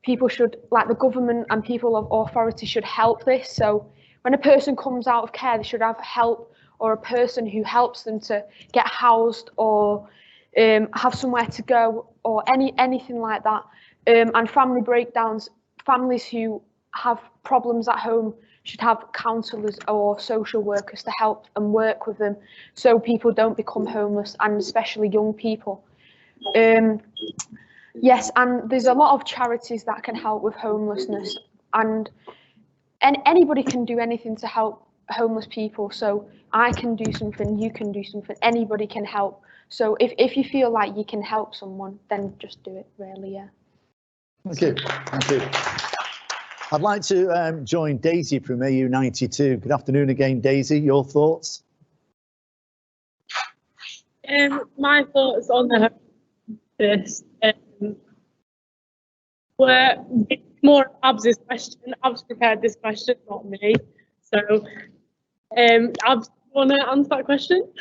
people should, like the government and people of authority, should help this. So when a person comes out of care, they should have help or a person who helps them to get housed or have somewhere to go or anything like that. And family breakdowns, families who have problems at home should have counsellors or social workers to help and work with them so people don't become homeless, and especially young people. Yes, and there's a lot of charities that can help with homelessness, and anybody can do anything to help homeless people. So I can do something, you can do something, anybody can help. So if you feel like you can help someone, then just do it, really, yeah. Thank you. Thank you. I'd like to join Daisy from AU92. Good afternoon again, Daisy. Your thoughts? My thoughts on this were more Abs's question. Abs prepared this question, not me. So, Abs, want to answer that question?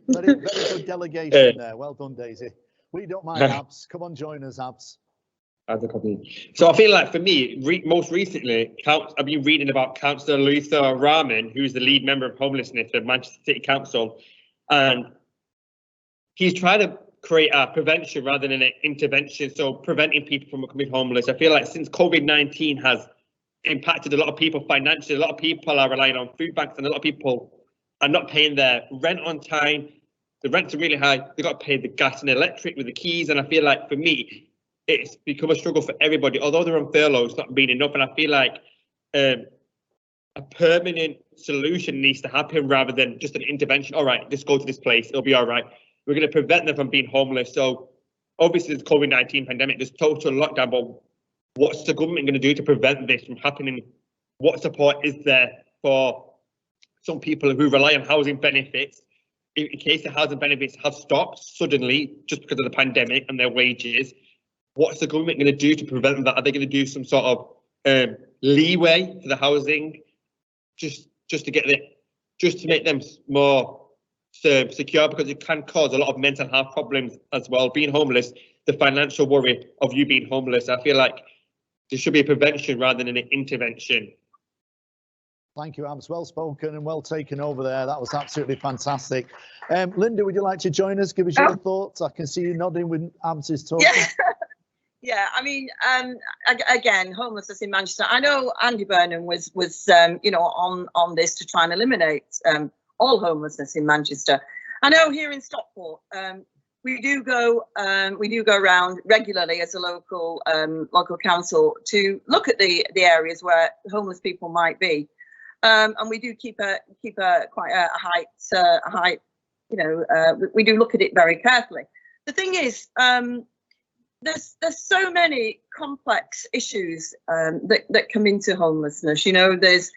Very good delegation there. Well done, Daisy. We don't mind, Abs. Come on, join us, Abs. So I feel like for me, most recently, I've been reading about Councillor Luther Rahman, who's the lead member of homelessness at Manchester City Council, and he's trying to create a prevention rather than an intervention, so preventing people from becoming homeless. I feel like since COVID-19 has impacted a lot of people financially, a lot of people are relying on food banks, and a lot of people are not paying their rent on time. The rents are really high. They've got to pay the gas and electric with the keys, and I feel like for me, it's become a struggle for everybody. Although they're on furlough, it's not been enough, and I feel like a permanent solution needs to happen rather than just an intervention. All right, just go to this place, it'll be all right. We're going to prevent them from being homeless. So obviously there's COVID-19 pandemic, there's total lockdown, but what's the government going to do to prevent this from happening? What support is there for some people who rely on housing benefits in case the housing benefits have stopped suddenly just because of the pandemic and their wages? What's the government going to do to prevent that? Are they going to do some sort of leeway for the housing, just to make them more secure, because it can cause a lot of mental health problems as well. Being homeless, the financial worry of you being homeless. I feel like there should be a prevention rather than an intervention. Thank you, Abs. Well spoken and well taken over there. That was absolutely fantastic. Linda, would you like to join us? Give us your thoughts. I can see you nodding when Abs is talking. Yeah. Yeah, I mean, again, homelessness in Manchester. I know Andy Burnham was you know, on this to try and eliminate all homelessness in Manchester. I know here in Stockport, we do go around regularly as a local council to look at the areas where homeless people might be, and we do keep a quite a height. You know, we do look at it very carefully. The thing is, there's so many complex issues that come into homelessness. You know, there's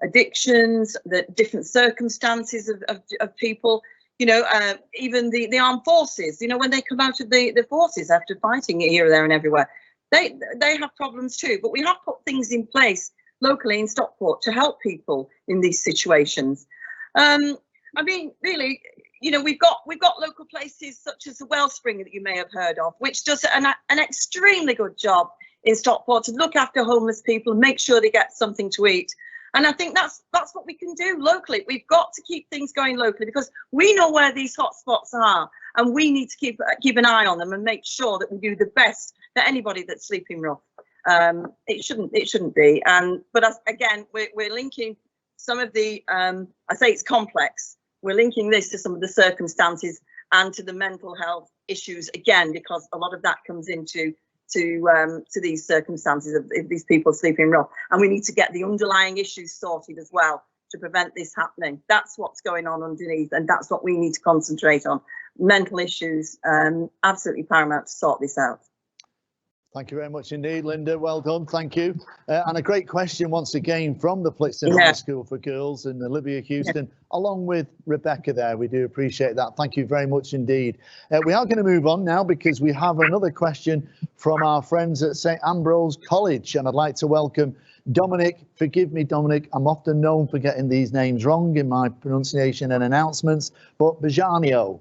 addictions, the different circumstances of people. You know, even the armed forces. You know, when they come out of the forces after fighting here, there, and everywhere, they have problems too. But we have put things in place locally in Stockport to help people in these situations. I mean, really. You know, we've got local places such as the Wellspring that you may have heard of, which does an extremely good job in Stockport to look after homeless people and make sure they get something to eat. And I think that's what we can do locally. We've got to keep things going locally because we know where these hot spots are, and we need to keep an eye on them and make sure that we do the best for anybody that's sleeping rough. It shouldn't be. But again, we're linking some of the. I say it's complex. We're linking this to some of the circumstances and to the mental health issues again, because a lot of that comes into to these circumstances of these people sleeping rough, and we need to get the underlying issues sorted as well to prevent this happening. That's what's going on underneath, and that's what we need to concentrate on. Mental issues, absolutely paramount to sort this out. Thank you very much indeed, Linda. Well done. Thank you. And a great question once again from the Flixton High School for Girls and Olivia Houston, along with Rebecca there. We do appreciate that. Thank you very much indeed. We are going to move on now because we have another question from our friends at St Ambrose College, and I'd like to welcome Dominic. Forgive me, Dominic, I'm often known for getting these names wrong in my pronunciation and announcements, but Bajanio.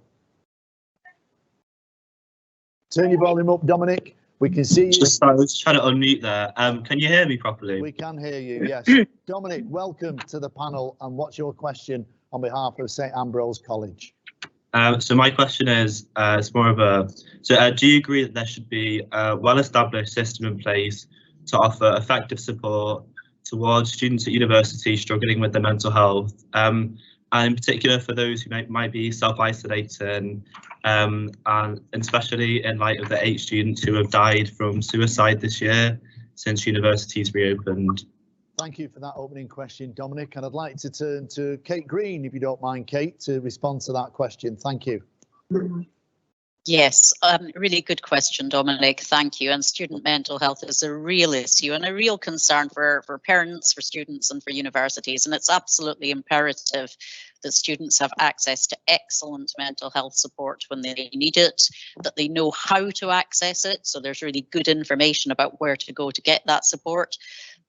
Turn your volume up, Dominic. We can see you. I was trying to unmute there. Can you hear me properly? We can hear you, yes. Dominic, welcome to the panel, and what's your question on behalf of St Ambrose College? So my question is, it's more of a, do you agree that there should be a well-established system in place to offer effective support towards students at university struggling with their mental health, and in particular for those who might be self-isolating, and especially in light of the 8 students who have died from suicide this year since universities reopened? Thank you for that opening question, Dominic, and I'd like to turn to Kate Green, if you don't mind, Kate, to respond to that question. Thank you. Yes, really good question, Dominic. Thank you. And student mental health is a real issue and a real concern for parents, for students and for universities. And it's absolutely imperative that students have access to excellent mental health support when they need it, that they know how to access it. So there's really good information about where to go to get that support,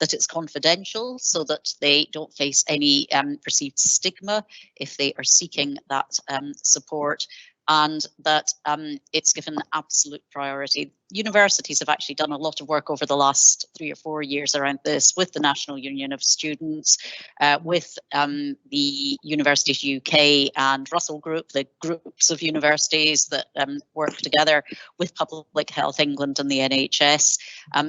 that it's confidential so that they don't face any perceived stigma if they are seeking that support, and that it's given absolute priority. Universities have actually done a lot of work over the last 3 or 4 years around this with the National Union of Students, with the Universities UK and Russell Group, the groups of universities that work together with Public Health England and the NHS.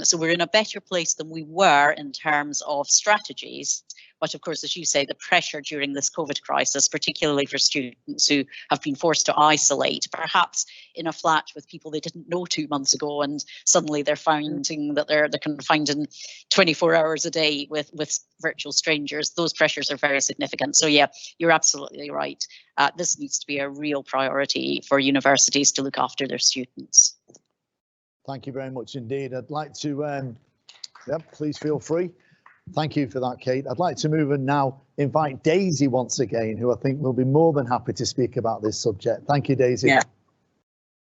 So we're in a better place than we were in terms of strategies. But of course, as you say, the pressure during this COVID crisis, particularly for students who have been forced to isolate, perhaps in a flat with people they didn't know 2 months ago, and suddenly they're finding that they're confined in 24 hours a day with virtual strangers. Those pressures are very significant. So yeah, you're absolutely right. This needs to be a real priority for universities to look after their students. Thank you very much indeed. I'd like to, please feel free. Thank you for that, Kate. I'd like to move and now invite Daisy once again, who I think will be more than happy to speak about this subject. Thank you, Daisy.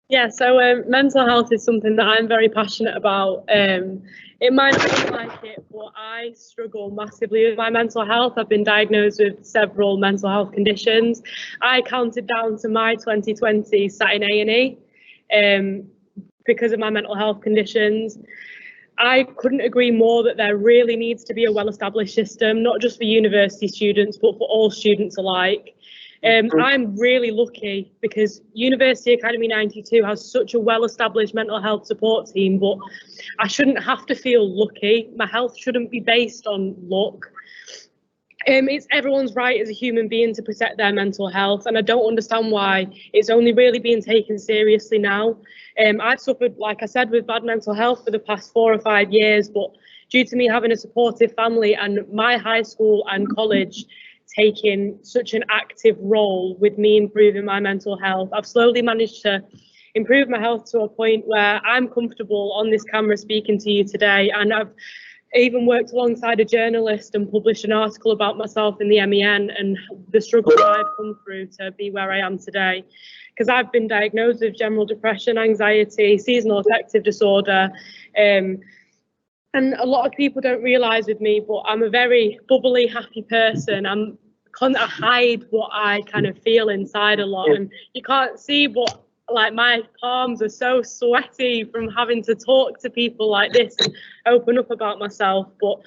Yeah, so mental health is something that I'm very passionate about. It might not look like it, but I struggle massively with my mental health. I've been diagnosed with several mental health conditions. I counted down to my 2020 sat in A&E because of my mental health conditions. I couldn't agree more that there really needs to be a well-established system, not just for university students, but for all students alike. I'm really lucky because University Academy 92 has such a well-established mental health support team, but I shouldn't have to feel lucky. My health shouldn't be based on luck. It's everyone's right as a human being to protect their mental health, and I don't understand why it's only really being taken seriously now. I've suffered, like I said, with bad mental health for the past 4 or 5 years, but due to me having a supportive family and my high school and college taking such an active role with me improving my mental health, I've slowly managed to improve my health to a point where I'm comfortable on this camera speaking to you today, and I've even worked alongside a journalist and published an article about myself in the MEN and the struggle that I've come through to be where I am today. Because I've been diagnosed with general depression, anxiety, seasonal affective disorder, and a lot of people don't realise with me, but I'm a very bubbly, happy person. I hide what I kind of feel inside a lot, and you can't see, but like my palms are so sweaty from having to talk to people like this and open up about myself. But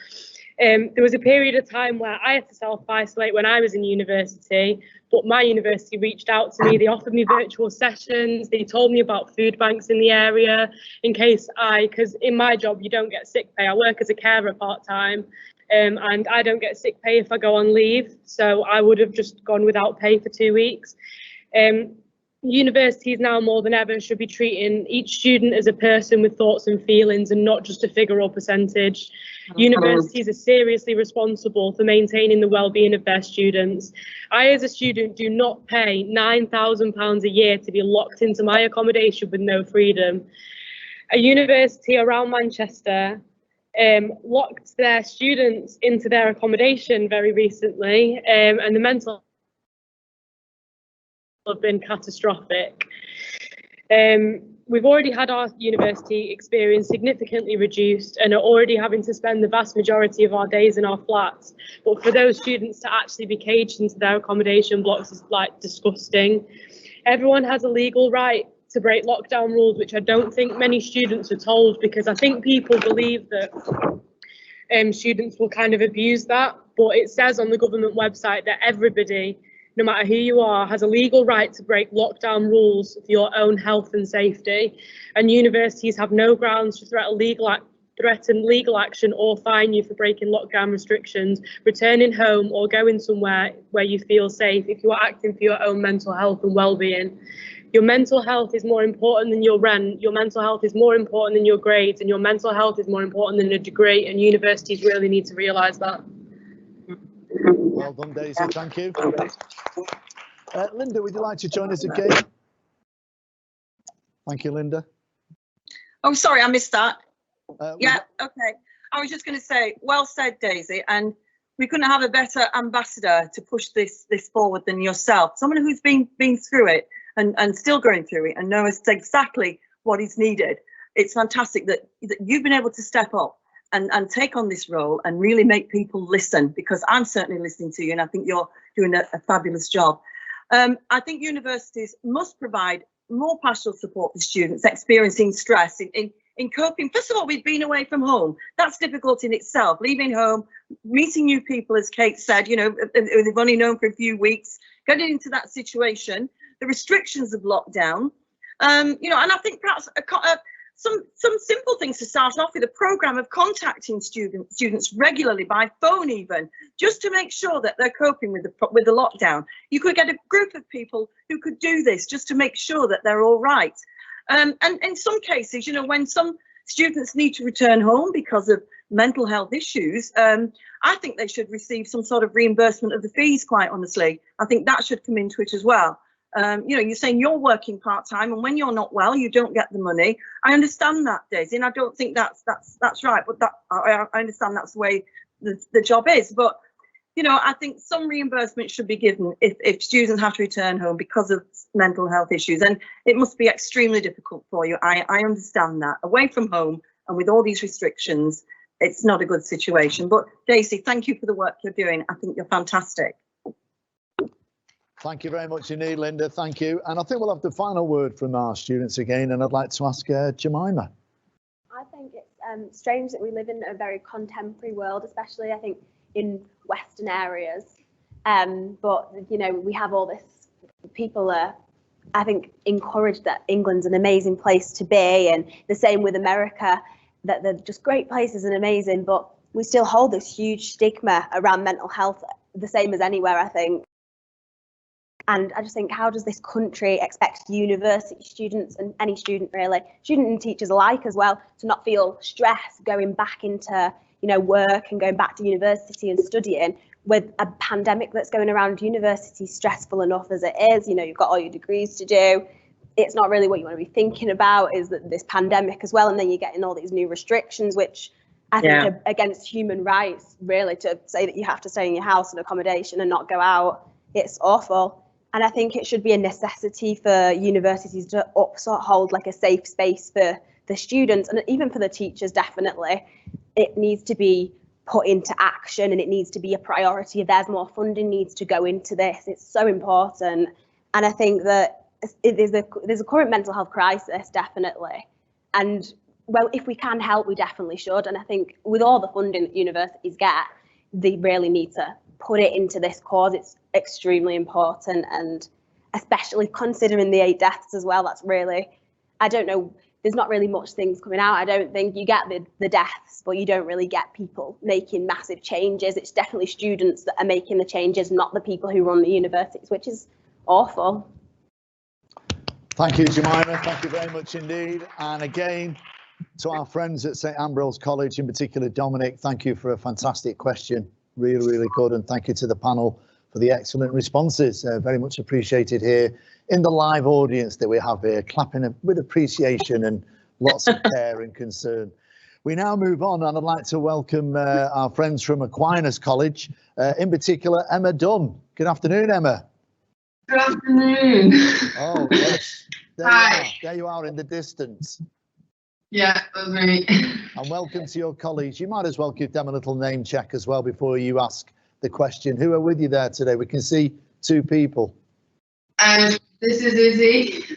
there was a period of time where I had to self-isolate when I was in university, but my university reached out to me. They offered me virtual sessions. They told me about food banks in the area in case because in my job, you don't get sick pay. I work as a carer part-time, and I don't get sick pay if I go on leave. So I would have just gone without pay for 2 weeks. universities now more than ever should be treating each student as a person with thoughts and feelings and not just a figure or percentage. Universities are seriously responsible for maintaining the well-being of their students. I, as a student, do not pay £9,000 a year to be locked into my accommodation with no freedom. A university around Manchester locked their students into their accommodation very recently, and the mental have been catastrophic. We've already had our university experience significantly reduced and are already having to spend the vast majority of our days in our flats. But for those students to actually be caged into their accommodation blocks is like disgusting. Everyone has a legal right to break lockdown rules, which I don't think many students are told, because I think people believe that students will kind of abuse that. But it says on the government website that everybody, no matter who you are, has a legal right to break lockdown rules for your own health and safety. And universities have no grounds to threaten legal action or fine you for breaking lockdown restrictions, returning home or going somewhere where you feel safe if you are acting for your own mental health and well-being. Your mental health is more important than your rent, your mental health is more important than your grades, and your mental health is more important than a degree, and universities really need to realise that. Well done, Daisy, thank you. Linda, would you like to join us again? Thank you, Linda. Oh, sorry, I missed that. Yeah, okay. I was just going to say, well said, Daisy, and we couldn't have a better ambassador to push this forward than yourself. Someone who's been through it and still going through it and knows exactly what is needed. It's fantastic that you've been able to step up and take on this role and really make people listen, because I'm certainly listening to you and I think you're doing a fabulous job. I think universities must provide more pastoral support for students experiencing stress in coping. First of all, we've been away from home. That's difficult in itself. Leaving home, meeting new people, as Kate said, you know, they've only known for a few weeks, getting into that situation, the restrictions of lockdown, you know, and I think perhaps some simple things to start off with, a programme of contacting students regularly by phone even, just to make sure that they're coping with the lockdown. You could get a group of people who could do this just to make sure that they're all right. And in some cases, you know, when some students need to return home because of mental health issues, I think they should receive some sort of reimbursement of the fees, quite honestly. I think that should come into it as well. You know, you're saying you're working part-time and when you're not well, you don't get the money. I understand that, Daisy, and I don't think that's right, but that I understand that's the way the job is. But, you know, I think some reimbursement should be given if students have to return home because of mental health issues, and it must be extremely difficult for you. I understand that. Away from home and with all these restrictions, it's not a good situation. But Daisy, thank you for the work you're doing. I think you're fantastic. Thank you very much indeed, Linda. Thank you. And I think we'll have the final word from our students again. And I'd like to ask Jemima. I think it's strange that we live in a very contemporary world, especially I think in Western areas. But, you know, we have all this, people are, I think, encouraged that England's an amazing place to be. And the same with America, that they're just great places and amazing. But we still hold this huge stigma around mental health, the same as anywhere, I think. And I just think, how does this country expect university students and any student really, student and teachers alike as well, to not feel stress going back into, you know, work and going back to university and studying with a pandemic that's going around? University stressful enough as it is. You know, you've got all your degrees to do. It's not really what you want to be thinking about, is that this pandemic as well. And then you're getting all these new restrictions, which I think are against human rights, really, to say that you have to stay in your house and accommodation and not go out. It's awful. And I think it should be a necessity for universities to hold like a safe space for the students and even for the teachers. Definitely, it needs to be put into action and it needs to be a priority. If there's more funding needs to go into this, it's so important. And I think that there's a current mental health crisis, definitely. And well, if we can help, we definitely should. And I think with all the funding that universities get, they really need to put it into this cause. It's extremely important, and especially considering the 8 deaths as well. That's really, I don't know, there's not really much things coming out. I don't think you get the deaths, but you don't really get people making massive changes. It's definitely students that are making the changes, not the people who run the universities, which is awful. Thank you, Jemima. Thank you very much indeed. And again, to our friends at St Ambrose College, in particular, Dominic, thank you for a fantastic question. Really, really good. And thank you to the panel for the excellent responses. Very much appreciated here in the live audience that we have here, clapping with appreciation and lots of care and concern. We now move on, and I'd like to welcome our friends from Aquinas College, in particular, Emma Dunn. Good afternoon, Emma. Good afternoon. Oh, yes. Hi. There you are in the distance. Yeah, that's me. And welcome to your colleagues. You might as well give them a little name check as well before you ask the question. Who are with you there today? We can see two people. This is Izzy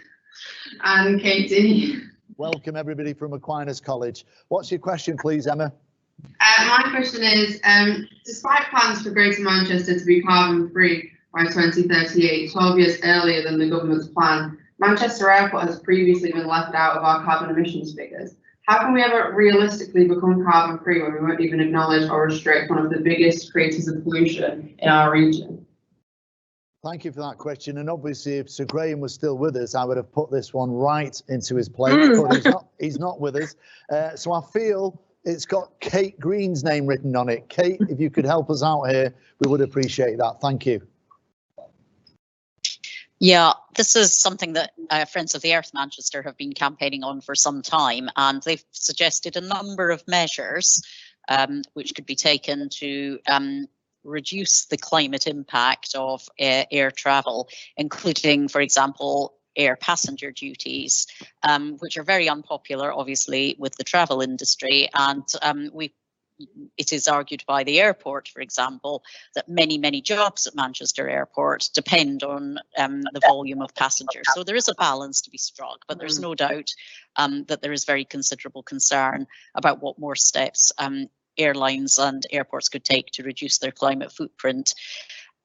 and Katie. Welcome everybody from Aquinas College. What's your question, please, Emma? My question is, despite plans for Greater Manchester to be carbon free by 2038, 12 years earlier than the government's plan, Manchester Airport has previously been left out of our carbon emissions figures. How can we ever realistically become carbon free when we won't even acknowledge or restrict one of the biggest creators of pollution in our region? Thank you for that question. And obviously, if Sir Graham was still with us, I would have put this one right into his plate, but he's not with us. So I feel it's got Kate Green's name written on it. Kate, if you could help us out here, we would appreciate that. Thank you. Yeah, this is something that Friends of the Earth Manchester have been campaigning on for some time, and they've suggested a number of measures which could be taken to reduce the climate impact of air travel, including, for example, air passenger duties, which are very unpopular, obviously, with the travel industry. And it is argued by the airport, for example, that many jobs at Manchester Airport depend on the volume of passengers. So there is a balance to be struck, but there's no doubt that there is very considerable concern about what more steps airlines and airports could take to reduce their climate footprint.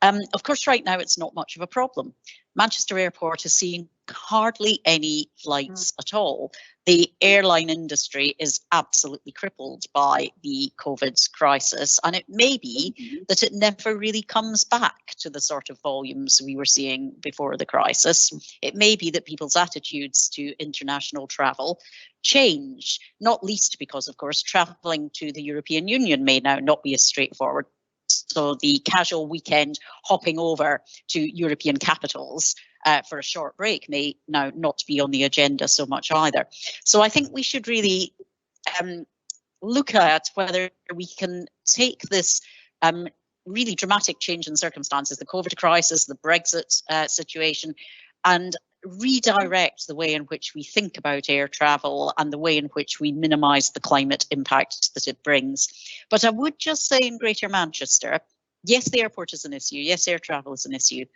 Of course, right now it's not much of a problem. Manchester Airport is seeing hardly any flights at all. The airline industry is absolutely crippled by the COVID crisis, and it may be that it never really comes back to the sort of volumes we were seeing before the crisis. It may be that people's attitudes to international travel change, not least because, of course, travelling to the European Union may now not be as straightforward. So the casual weekend hopping over to European capitals for a short break may now not be on the agenda so much either. So I think we should really look at whether we can take this really dramatic change in circumstances, the COVID crisis, the Brexit situation, and redirect the way in which we think about air travel and the way in which we minimise the climate impact that it brings. But I would just say in Greater Manchester, yes, the airport is an issue. Yes, air travel is an issue.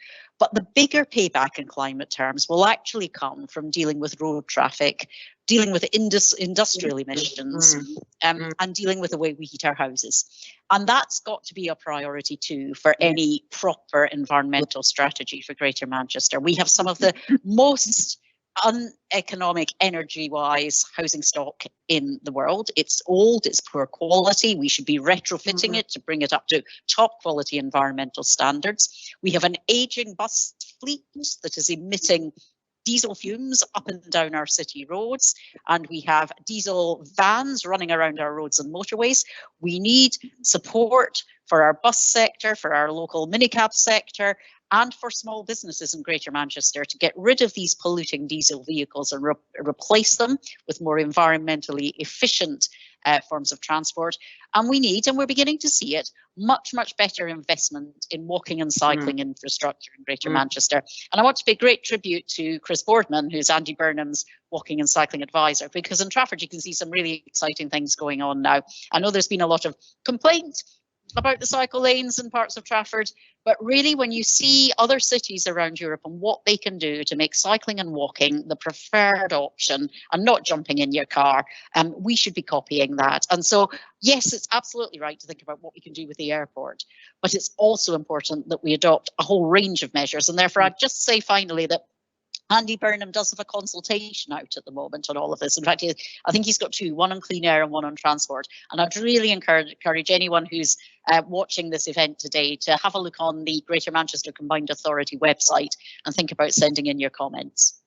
But the bigger payback in climate terms will actually come from dealing with road traffic, dealing with industrial emissions, and dealing with the way we heat our houses. And that's got to be a priority too for any proper environmental strategy for Greater Manchester. We have some of the most uneconomic energy-wise housing stock in the world. It's old, it's poor quality. We should be retrofitting it to bring it up to top quality environmental standards. We have an aging bus fleet that is emitting diesel fumes up and down our city roads, and we have diesel vans running around our roads and motorways. We need support for our bus sector, for our local minicab sector, and for small businesses in Greater Manchester to get rid of these polluting diesel vehicles and replace them with more environmentally efficient forms of transport. And we need, and we're beginning to see it, much better investment in walking and cycling infrastructure in Greater Manchester. And I want to pay great tribute to Chris Boardman, who's Andy Burnham's walking and cycling advisor, because in Trafford you can see some really exciting things going on now. I know there's been a lot of complaint about the cycle lanes in parts of Trafford, but really when you see other cities around Europe and what they can do to make cycling and walking the preferred option and not jumping in your car, we should be copying that. And so, yes, it's absolutely right to think about what we can do with the airport, but it's also important that we adopt a whole range of measures. And therefore, I'd just say finally that Andy Burnham does have a consultation out at the moment on all of this. In fact, I think he's got two, one on clean air and one on transport. And I'd really encourage anyone who's watching this event today to have a look on the Greater Manchester Combined Authority website and think about sending in your comments.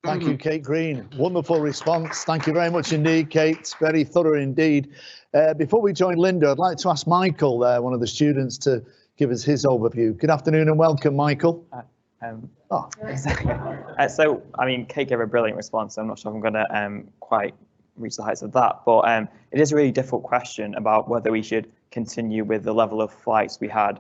Thank you, Kate Green. Wonderful response. Thank you very much indeed, Kate. Very thorough indeed. Before we join Linda, I'd like to ask Michael, one of the students, to give us his overview. Good afternoon and welcome, Michael. Exactly. So, I mean, Kate gave a brilliant response. So I'm not sure if I'm going to quite reach the heights of that, but it is a really difficult question about whether we should continue with the level of flights we had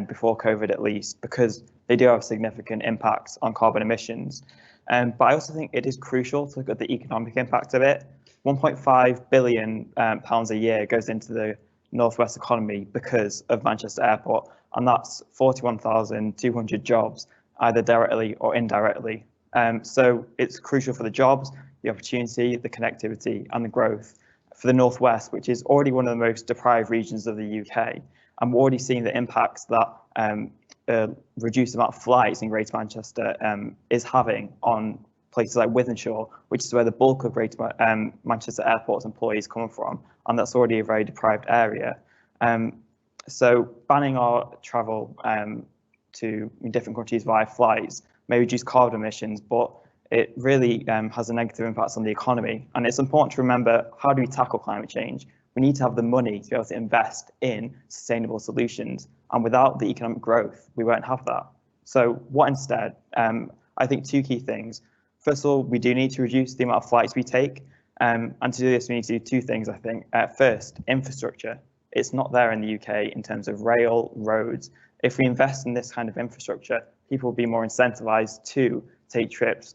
before COVID, at least, because they do have significant impacts on carbon emissions. But I also think it is crucial to look at the economic impact of it. 1.5 billion pounds a year goes into the Northwest economy because of Manchester Airport, and that's 41,200 jobs, either directly or indirectly. So it's crucial for the jobs, the opportunity, the connectivity, and the growth for the Northwest, which is already one of the most deprived regions of the UK. And we're already seeing the impacts that reduced amount of flights in Greater Manchester is having on places like Wythenshawe, which is where the bulk of Greater Manchester Airport's employees come from, and that's already a very deprived area. So banning our travel to different countries via flights may reduce carbon emissions, but it really has a negative impact on the economy. And it's important to remember, how do we tackle climate change? We need to have the money to be able to invest in sustainable solutions. And without the economic growth, we won't have that. So what instead? I think two key things. First of all, we do need to reduce the amount of flights we take. And to do this, we need to do two things, I think. First, infrastructure. It's not there in the UK in terms of rail, roads. If we invest in this kind of infrastructure, people will be more incentivized to take trips,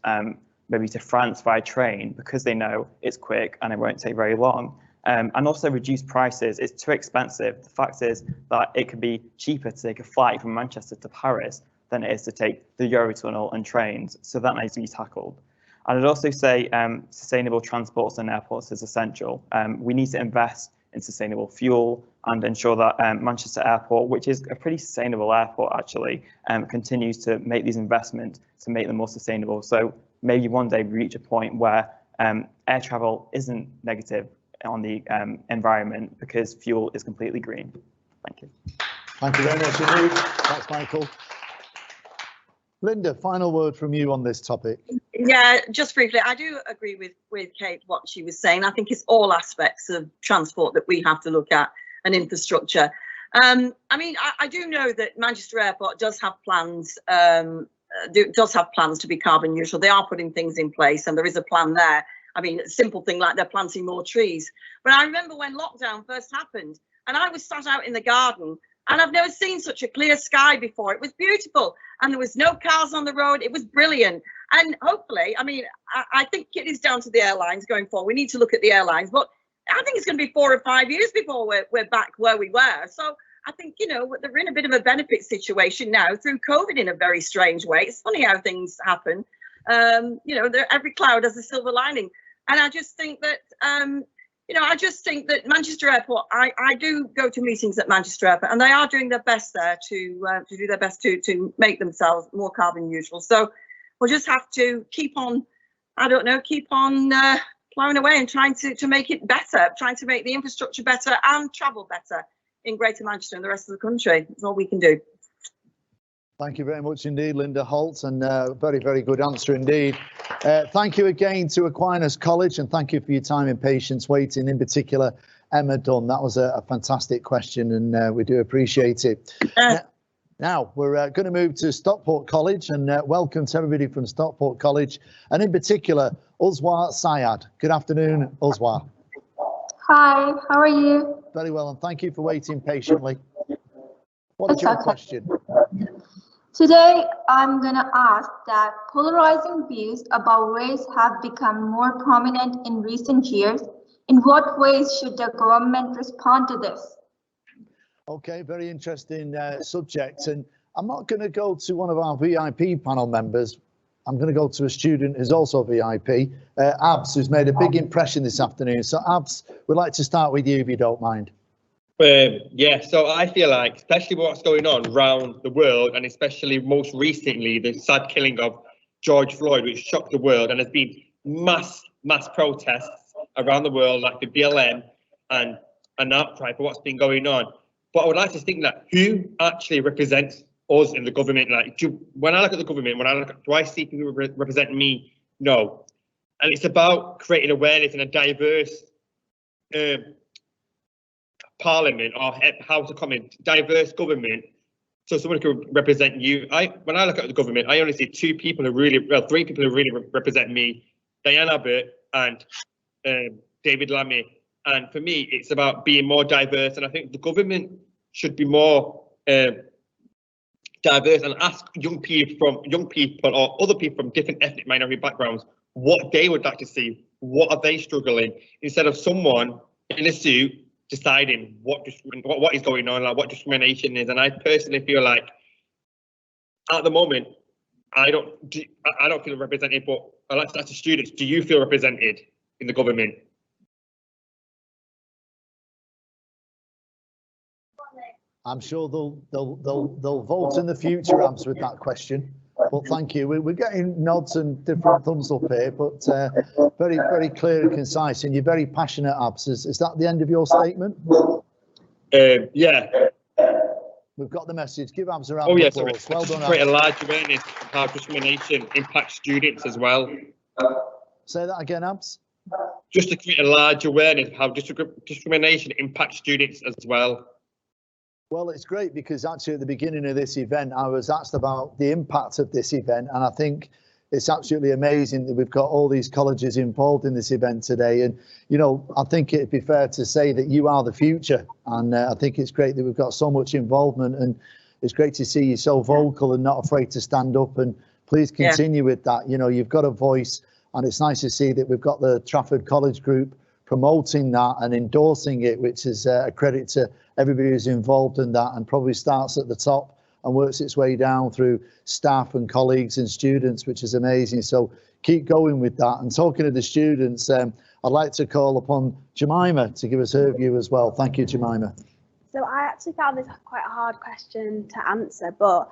maybe to France via train, because they know it's quick and it won't take very long. And also reduce prices. It's too expensive. The fact is that it could be cheaper to take a flight from Manchester to Paris than it is to take the Eurotunnel and trains. So that needs to be tackled. And I'd also say sustainable transports and airports is essential. We need to invest in sustainable fuel and ensure that Manchester Airport, which is a pretty sustainable airport actually, continues to make these investments to make them more sustainable. So maybe one day we reach a point where air travel isn't negative on the environment because fuel is completely green. Thank you. Thank you very much indeed. Thanks, Michael. Linda, final word from you on this topic. Yeah, just briefly, I do agree with Kate, what she was saying. I think it's all aspects of transport that we have to look at, and infrastructure. I mean, I do know that Manchester Airport does have plans, to be carbon neutral. They are putting things in place, and there is a plan there. I mean, a simple thing like they're planting more trees. But I remember when lockdown first happened, and I was sat out in the garden, and I've never seen such a clear sky before. It was beautiful, and there was no cars on the road. It was brilliant. And hopefully, I mean, I think it is down to the airlines going forward. We need to look at the airlines, but I think it's going to be 4 or 5 years before we're back where we were. So I think, you know, they're in a bit of a benefit situation now through COVID in a very strange way. It's funny how things happen. You know, every cloud has a silver lining. And I just think that, you know, I just think that Manchester Airport, I do go to meetings at Manchester Airport, and they are doing their best there to do their best to make themselves more carbon neutral. So we'll just have to keep on, I don't know, keep on plowing away and trying to make it better, trying to make the infrastructure better and travel better in Greater Manchester and the rest of the country. That's all we can do. Thank you very much indeed, Linda Holt, and very, very good answer indeed. Thank you again to Aquinas College, and thank you for your time and patience waiting, in particular Emma Dunn. That was a fantastic question, and we do appreciate it. Now we're going to move to Stockport College, and welcome to everybody from Stockport College, and in particular Uzwa Syed. Good afternoon, Uzwa. Hi, how are you? Very well, and thank you for waiting patiently. What is your question? Today, I'm going to ask that polarizing views about race have become more prominent in recent years. In what ways should the government respond to this? Okay, very interesting subject. And I'm not going to go to one of our VIP panel members. I'm going to go to a student who's also VIP, Abs, who's made a big impression this afternoon. So Abs, we'd like to start with you if you don't mind. Yeah, so I feel like, especially what's going on around the world, and especially most recently, the sad killing of George Floyd, which shocked the world, and there's been mass protests around the world, like the BLM, and an outcry for what's been going on. But I would like to think that who actually represents us in the government? Like, when I look at the government, do I see people who represent me No. And it's about creating awareness in a diverse parliament, or House of Commons, diverse government, so someone can represent you. When I look at the government, I only see three people who really represent me: Diane Abbott and David Lammy. And for me, it's about being more diverse. And I think the government should be more diverse and ask young people or other people from different ethnic minority backgrounds what they would like to see. What are they struggling? Instead of someone in a suit deciding what is going on, like what discrimination is. And I personally feel like at the moment I don't feel represented, but I'd like to ask the students, do you feel represented in the government? I'm sure they'll vote in the future, Abs, with that question. But thank you. We're getting nods and different thumbs up here, but very, very clear and concise. And you're very passionate, Abs. Is that the end of your statement? Yeah. We've got the message. Give Abs a round of applause. Sorry. Well done, create Abs. a large awareness of how discrimination impacts students as well. Say that again, Abs. Just to create a large awareness of how discrimination impacts students as well. Well, it's great because actually at the beginning of this event, I was asked about the impact of this event, and I think it's absolutely amazing that we've got all these colleges involved in this event today. And, you know, I think it'd be fair to say that you are the future, and I think it's great that we've got so much involvement, and it's great to see you so vocal and not afraid to stand up, and please continue with that. You know, you've got a voice, and it's nice to see that we've got the Trafford College group promoting that and endorsing it, which is a credit to everybody who's involved in that, and probably starts at the top and works its way down through staff and colleagues and students, which is amazing. So keep going with that. And talking to the students, I'd like to call upon Jemima to give us her view as well. Thank you, Jemima. So I actually found this quite a hard question to answer, but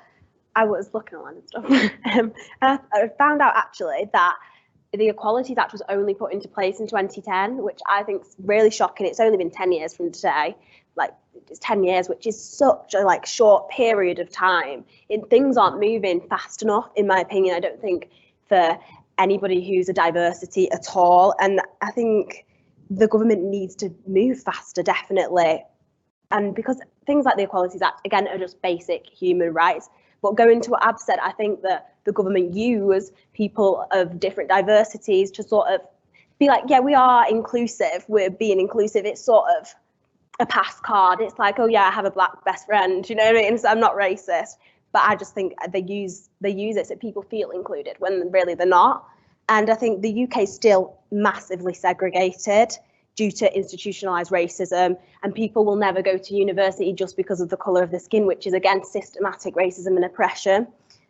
I was looking online and stuff. And I found out actually that the Equalities Act was only put into place in 2010, which I think is really shocking. It's only been 10 years from today. Like, it's 10 years, which is such a short period of time. Things aren't moving fast enough, in my opinion. I don't think for anybody who's a diversity at all. And I think the government needs to move faster, definitely. And because things like the Equalities Act, again, are just basic human rights. But going to what Ab said, I think that the government use people of different diversities to sort of be like, yeah, we are inclusive, we're being inclusive. It's sort of a pass card. It's like, oh yeah, I have a black best friend, you know what I mean? So I'm not racist, but I just think they use it so people feel included when really they're not. And I think the UK is still massively segregated due to institutionalized racism, and people will never go to university just because of the color of the skin, which is again systematic racism and oppression.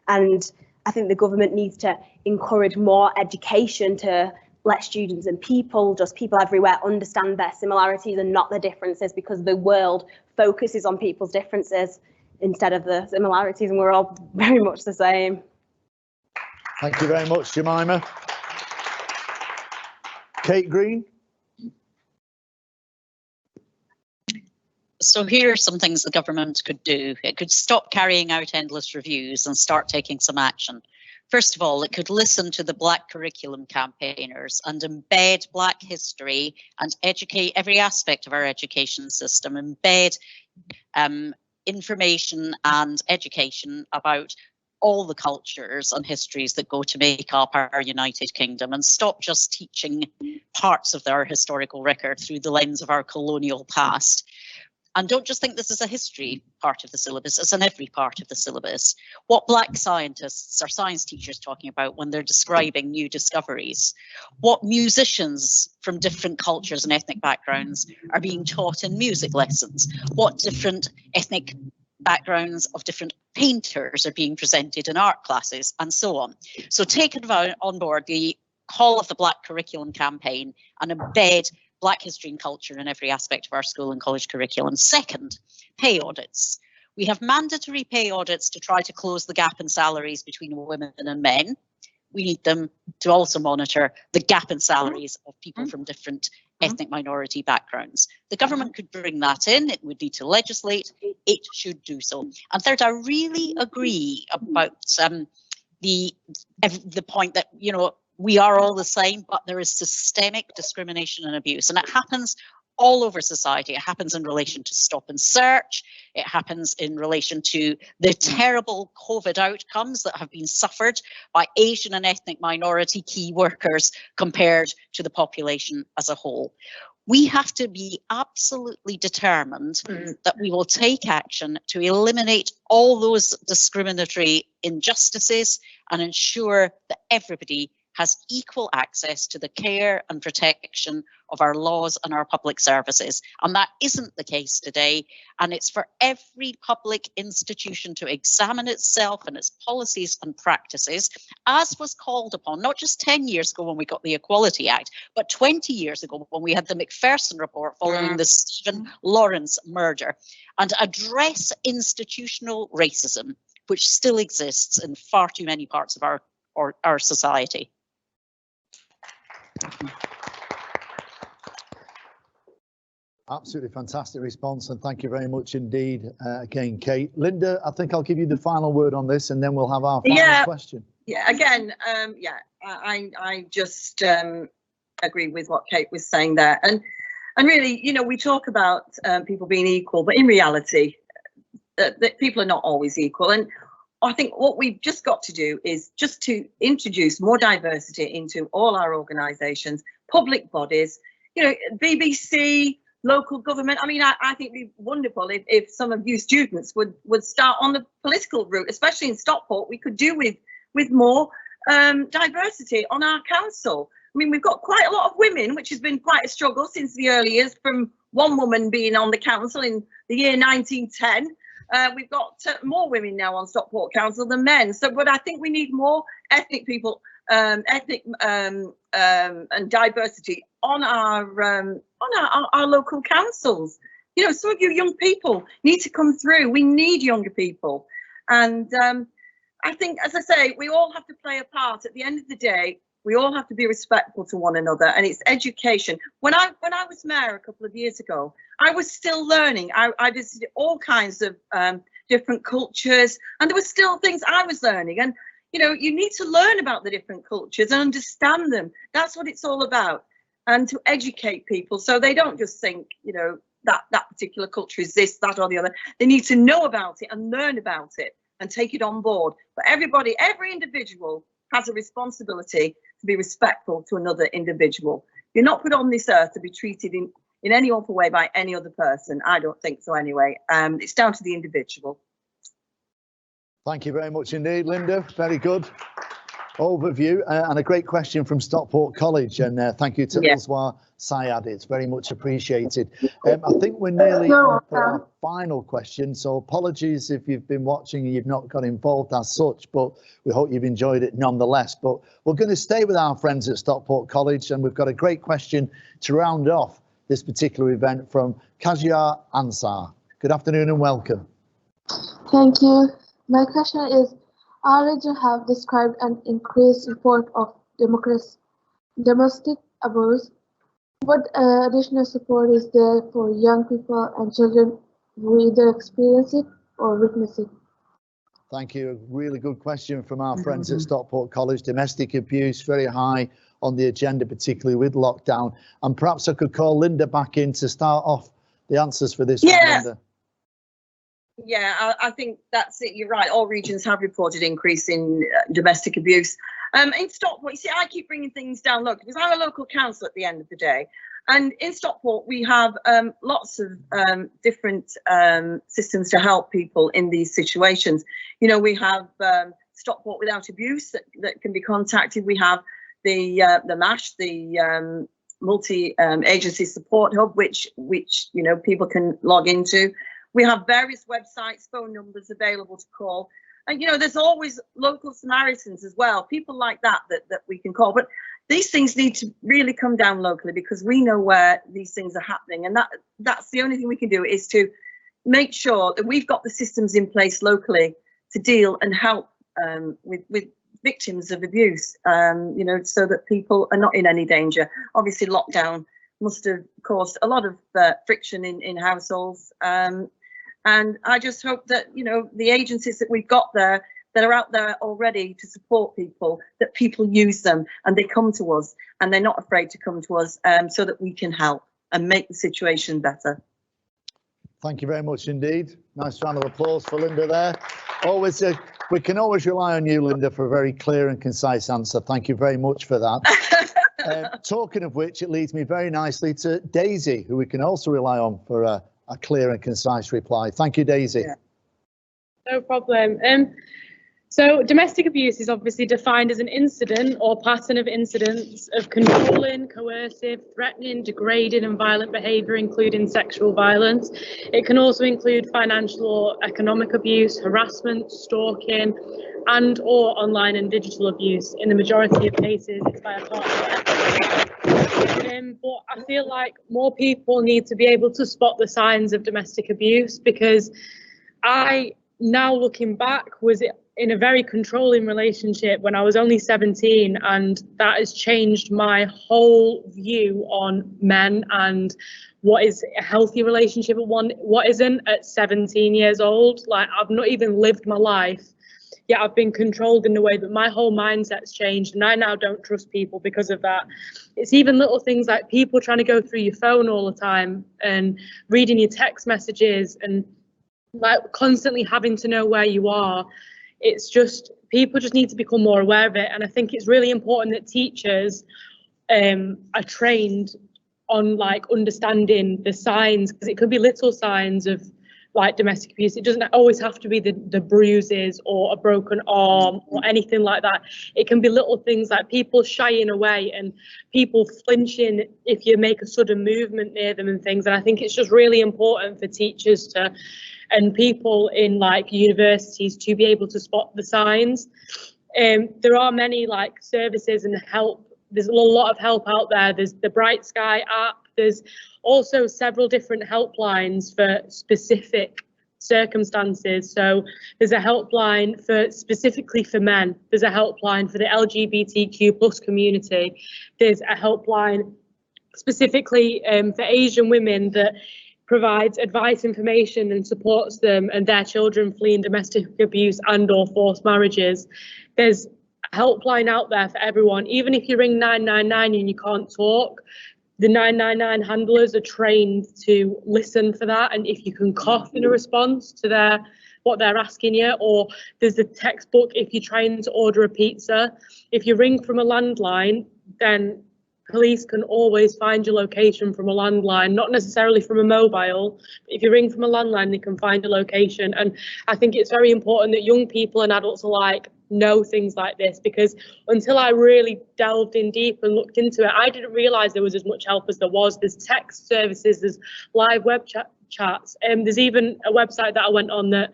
And I think the government needs to encourage more education to let students and people everywhere understand their similarities and not their differences, because the world focuses on people's differences instead of the similarities, and we're all very much the same. Thank you very much, Jemima. Kate Green. So here are some things the government could do. It could stop carrying out endless reviews and start taking some action. First of all, it could listen to the Black curriculum campaigners and embed Black history and educate every aspect of our education system, embed information and education about all the cultures and histories that go to make up our United Kingdom, and stop just teaching parts of our historical record through the lens of our colonial past. And don't just think this is a history part of the syllabus, it's in every part of the syllabus. What Black scientists or science teachers talking about when they're describing new discoveries? What musicians from different cultures and ethnic backgrounds are being taught in music lessons? What different ethnic backgrounds of different painters are being presented in art classes, and so on. So take on board the call of the Black curriculum campaign and embed Black history and culture in every aspect of our school and college curriculum. Second, pay audits. We have mandatory pay audits to try to close the gap in salaries between women and men. We need them to also monitor the gap in salaries of people from different ethnic minority backgrounds. The government could bring that in. It would need to legislate. It should do so. And third, I really agree about the point that, you know, we are all the same, but there is systemic discrimination and abuse, and it happens all over society. It happens in relation to stop and search. It happens in relation to the terrible COVID outcomes that have been suffered by Asian and ethnic minority key workers compared to the population as a whole. We have to be absolutely determined that we will take action to eliminate all those discriminatory injustices and ensure that everybody has equal access to the care and protection of our laws and our public services. And that isn't the case today. And it's for every public institution to examine itself and its policies and practices, as was called upon, not just 10 years ago when we got the Equality Act, but 20 years ago when we had the McPherson report following the Stephen Lawrence murder, and address institutional racism, which still exists in far too many parts of our society. Absolutely fantastic response, and thank you very much indeed again, Kate. Linda, I think I'll give you the final word on this, and then we'll have our final question. Yeah, again, I just agree with what Kate was saying there, and really, you know, we talk about people being equal, but in reality, that people are not always equal. And I think what we've just got to do is just to introduce more diversity into all our organisations, public bodies, you know, BBC, local government. I mean, I think it'd be wonderful if some of you students would start on the political route, especially in Stockport. We could do with more diversity on our council. I mean, we've got quite a lot of women, which has been quite a struggle since the early years, from one woman being on the council in the year 1910. We've got more women now on Stockport Council than men. So, but I think we need more ethnic people, and diversity on our local councils. You know, some of you young people need to come through. We need younger people, and I think, as I say, we all have to play a part. At the end of the day, we all have to be respectful to one another, and it's education. When I was mayor a couple of years ago, I was still learning. I visited all kinds of different cultures, and there were still things I was learning. And you know, you need to learn about the different cultures and understand them. That's what it's all about, and to educate people so they don't just think, you know, that particular culture is this, that, or the other. They need to know about it and learn about it and take it on board. But everybody, every individual has a responsibility to be respectful to another individual. You're not put on this earth to be treated in any awful way by any other person. I don't think so anyway. It's down to the individual. Thank you very much indeed, Linda. Very good overview, and a great question from Stockport College, and thank you to Uswa Syed. It's very much appreciated. I think we're nearly on for our final question, so apologies if you've been watching and you've not got involved as such, but we hope you've enjoyed it nonetheless. But we're going to stay with our friends at Stockport College, and we've got a great question to round off this particular event from Kajia Ansar. Good afternoon and welcome. Thank you. My question is, our region have described an increased report of domestic abuse. What additional support is there for young people and children who either experience it or witness it? Thank you. A really good question from our friends at Stockport College. Domestic abuse very high on the agenda, particularly with lockdown. And perhaps I could call Linda back in to start off the answers for this one, Linda. Yeah, I think that's it. You're right. All regions have reported increase in domestic abuse. In Stockport, you see, I keep bringing things down local because I'm a local council at the end of the day. And in Stockport, we have lots of different systems to help people in these situations. You know, we have Stockport Without Abuse that can be contacted. We have the MASH, the multi-agency support hub, which you know, people can log into. We have various websites, phone numbers available to call. And, you know, there's always local Samaritans as well, people like that we can call. But these things need to really come down locally because we know where these things are happening. And that's the only thing we can do, is to make sure that we've got the systems in place locally to deal and help with victims of abuse, you know, so that people are not in any danger. Obviously, lockdown must have caused a lot of friction in households. And I just hope that, you know, the agencies that we've got there that are out there already to support people, that people use them and they come to us and they're not afraid to come to us, so that we can help and make the situation better. Thank you very much indeed. Nice round of applause for Linda there. Always, we can always rely on you, Linda, for a very clear and concise answer. Thank you very much for that. Talking of which, it leads me very nicely to Daisy, who we can also rely on for a clear and concise reply. Thank you, Daisy. Yeah. No problem. So domestic abuse is obviously defined as an incident or pattern of incidents of controlling, coercive, threatening, degrading and violent behaviour, including sexual violence. It can also include financial or economic abuse, harassment, stalking and or online and digital abuse. In the majority of cases, it's by a partner. But I feel like more people need to be able to spot the signs of domestic abuse, because I, now looking back, was in a very controlling relationship when I was only 17, and that has changed my whole view on men and what is a healthy relationship and what isn't at 17 years old. Like, I've not even lived my life, yet I've been controlled in a way that my whole mindset's changed, and I now don't trust people because of that. It's even little things like people trying to go through your phone all the time and reading your text messages and like constantly having to know where you are. It's just, people just need to become more aware of it. And I think it's really important that teachers are trained on like understanding the signs, because it could be little signs of like domestic abuse. It doesn't always have to be the bruises or a broken arm or anything like that. It can be little things like people shying away and people flinching if you make a sudden movement near them and things. And I think it's just really important for teachers to, and people in like universities, to be able to spot the signs. There are many like services and help. There's a lot of help out there. There's the Bright Sky app. There's also several different helplines for specific circumstances. So there's a helpline for specifically for men. There's a helpline for the LGBTQ+ community. There's a helpline specifically for Asian women that provides advice, information and supports them and their children fleeing domestic abuse and or forced marriages. There's a helpline out there for everyone. Even if you ring 999 and you can't talk, the 999 handlers are trained to listen for that, and if you can cough in a response to what they're asking you, or there's a textbook if you're trying to order a pizza. If you ring from a landline, then police can always find your location from a landline, not necessarily from a mobile. But if you ring from a landline, they can find a location. And I think it's very important that young people and adults alike know things like this, because until I really delved in deep and looked into it, I didn't realise there was as much help as there was. There's text services, there's live web chats, and there's even a website that I went on that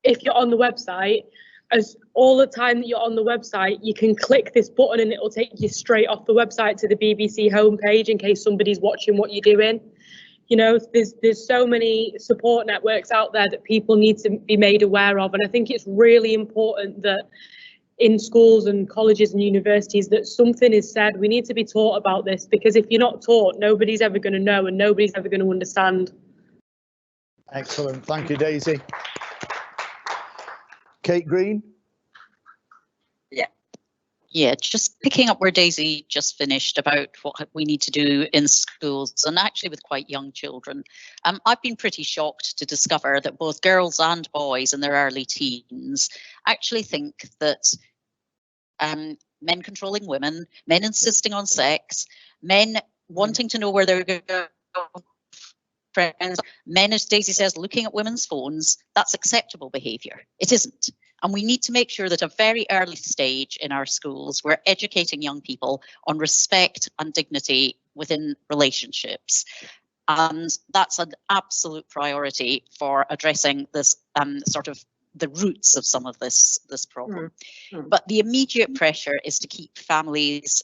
if you're on the website, as all the time that you're on the website, you can click this button and it will take you straight off the website to the BBC homepage in case somebody's watching what you're doing. You know, there's so many support networks out there that people need to be made aware of. And I think it's really important that in schools and colleges and universities that something is said. We need to be taught about this, because if you're not taught, nobody's ever going to know and nobody's ever going to understand. Excellent. Thank you, Daisy. Kate Green. Yeah, just picking up where Daisy just finished about what we need to do in schools, and actually with quite young children. I've been pretty shocked to discover that both girls and boys in their early teens actually think that men controlling women, men insisting on sex, men wanting to know where they're going, friends, men, as Daisy says, looking at women's phones, that's acceptable behaviour. It isn't. And we need to make sure that at a very early stage in our schools, we're educating young people on respect and dignity within relationships. And that's an absolute priority for addressing this sort of the roots of some of this problem. But the immediate pressure is to keep families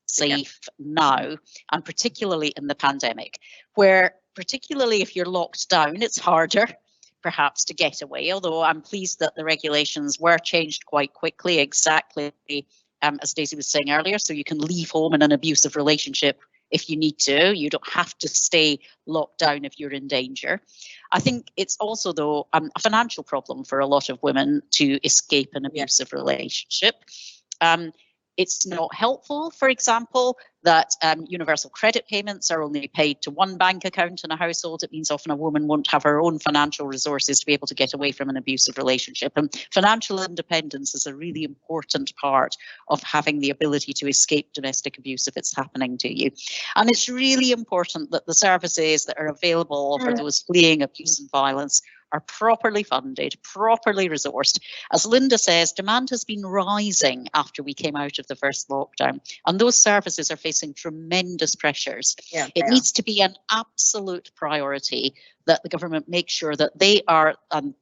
safe now, and particularly in the pandemic, where particularly if you're locked down, it's harder perhaps to get away, although I'm pleased that the regulations were changed quite quickly, exactly as Daisy was saying earlier, so you can leave home in an abusive relationship if you need to. You don't have to stay locked down if you're in danger. I think it's also, though, a financial problem for a lot of women to escape an abusive relationship. It's not helpful, for example, that universal credit payments are only paid to one bank account in a household. It means often a woman won't have her own financial resources to be able to get away from an abusive relationship. And financial independence is a really important part of having the ability to escape domestic abuse if it's happening to you. And it's really important that the services that are available for those fleeing abuse and violence are properly funded, properly resourced. As Linda says, demand has been rising after we came out of the first lockdown, and those services are facing tremendous pressures. It needs to be an absolute priority that the government makes sure that they are,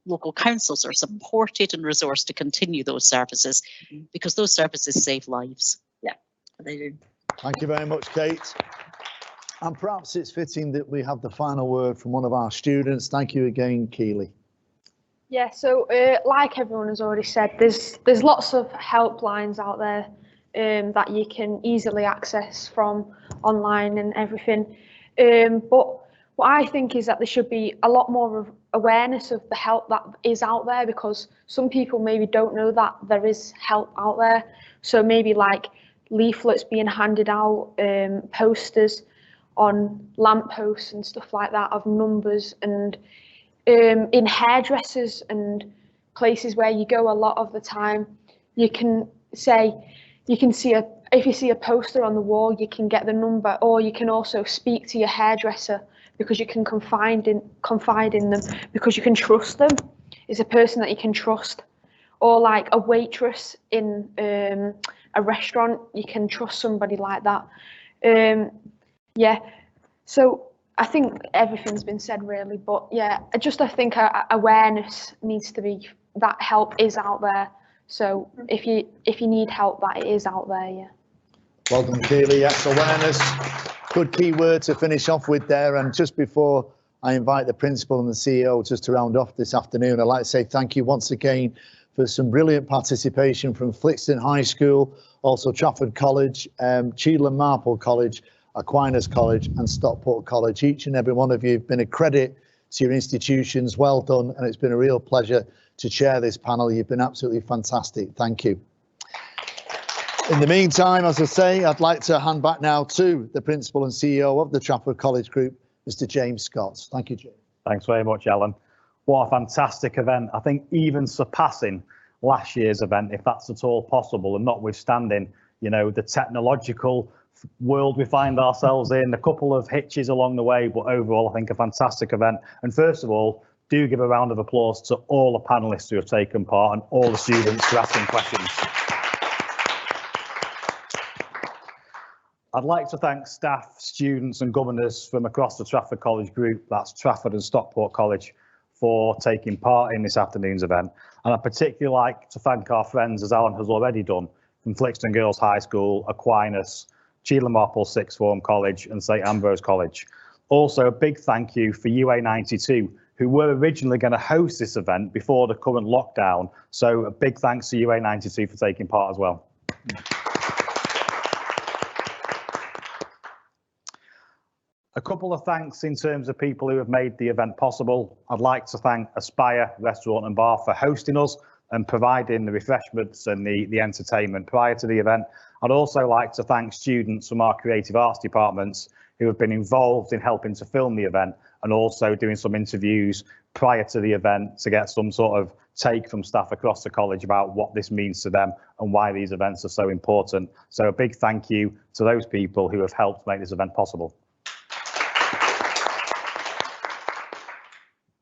local councils are supported and resourced to continue those services, because those services save lives. Yeah, they do. Thank you very much, Kate. And perhaps it's fitting that we have the final word from one of our students. Thank you again, Keely. Yeah, so like everyone has already said, there's lots of helplines out there that you can easily access from online and everything. But what I think is that there should be a lot more of awareness of the help that is out there, because some people maybe don't know that there is help out there. So maybe like leaflets being handed out, posters on lampposts and stuff like that of numbers, and in hairdressers and places where you go a lot of the time, you can see if you see a poster on the wall, you can get the number, or you can also speak to your hairdresser, because you can confide in them, because you can trust them. It's a person that you can trust. Or like a waitress in a restaurant, you can trust somebody like that. Yeah, so I think everything's been said really, but yeah, I think awareness needs to be that help is out there. So if you need help, that it is out there, yeah. Well done, Keely. Yes, awareness. Good key word to finish off with there. And just before I invite the principal and the CEO just to round off this afternoon, I'd like to say thank you once again for some brilliant participation from Flixton High School, also Trafford College, Cheadle Marple College, Aquinas College and Stockport College. Each and every one of you have been a credit to your institutions. Well done, and it's been a real pleasure to chair this panel. You've been absolutely fantastic. Thank you. In the meantime, as I say, I'd like to hand back now to the principal and CEO of the Trafford College Group, Mr. James Scott. Thank you, James. Thanks very much, Alan. What a fantastic event. I think even surpassing last year's event, if that's at all possible, and notwithstanding, the technological world we find ourselves in, a couple of hitches along the way, but overall I think a fantastic event. And first of all, do give a round of applause to all the panelists who have taken part and all the students for asking questions. I'd like to thank staff, students and governors from across the Trafford College Group, that's Trafford and Stockport College, for taking part in this afternoon's event. And I'd particularly like to thank our friends, as Alan has already done, from Flixton Girls High School, Aquinas, Cheadle Marple Sixth Form College and St Ambrose College. Also a big thank you for UA92, who were originally going to host this event before the current lockdown. So a big thanks to UA92 for taking part as well. A couple of thanks in terms of people who have made the event possible. I'd like to thank Aspire Restaurant and Bar for hosting us and providing the refreshments and the entertainment prior to the event. I'd also like to thank students from our creative arts departments who have been involved in helping to film the event and also doing some interviews prior to the event to get some sort of take from staff across the college about what this means to them and why these events are so important. So a big thank you to those people who have helped make this event possible.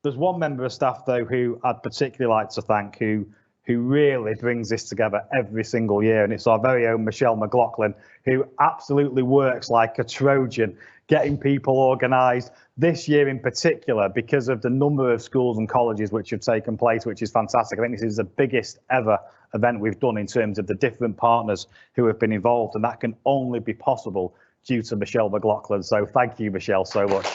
There's one member of staff, though, who I'd particularly like to thank, who really brings this together every single year, and it's our very own Michelle McLaughlin, who absolutely works like a Trojan, getting people organised this year in particular because of the number of schools and colleges which have taken place, which is fantastic. I think this is the biggest ever event we've done in terms of the different partners who have been involved, and that can only be possible due to Michelle McLaughlin. So thank you, Michelle, so much.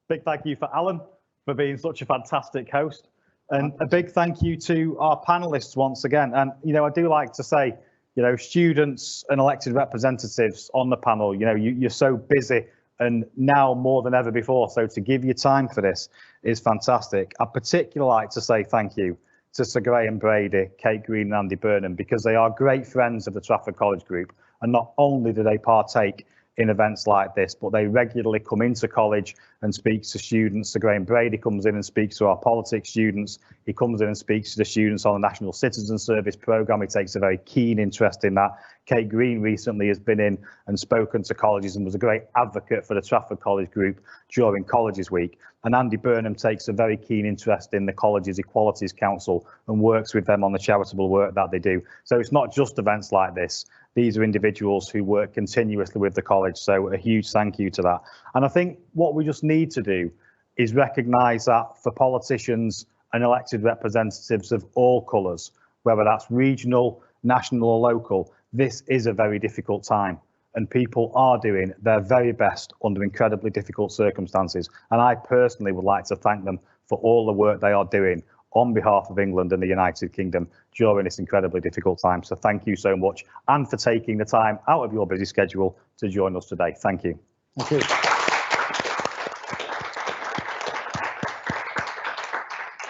Big thank you for Alan for being such a fantastic host, and a big thank you to our panelists once again. And I do like to say, You know, students and elected representatives on the panel, you know, you're so busy and now more than ever before. So to give you time for this is fantastic. I'd particularly like to say thank you to Sir Graham Brady, Kate Green and Andy Burnham, because they are great friends of the Trafford College Group. And not only do they partake in events like this, but they regularly come into college and speak to students. Sir Graham Brady comes in and speaks to our politics students. He comes in and speaks to the students on the National Citizen Service programme. He takes a very keen interest in that. Kate Green recently has been in and spoken to colleges and was a great advocate for the Trafford College Group during Colleges Week. And Andy Burnham takes a very keen interest in the Colleges Equalities Council and works with them on the charitable work that they do. So it's not just events like this. These are individuals who work continuously with the college. So a huge thank you to that. And I think what we just need to do is recognise that for politicians and elected representatives of all colours, whether that's regional, national or local, this is a very difficult time. And people are doing their very best under incredibly difficult circumstances. And I personally would like to thank them for all the work they are doing on behalf of England and the United Kingdom during this incredibly difficult time. So thank you so much, and for taking the time out of your busy schedule to join us today. Thank you. Thank you.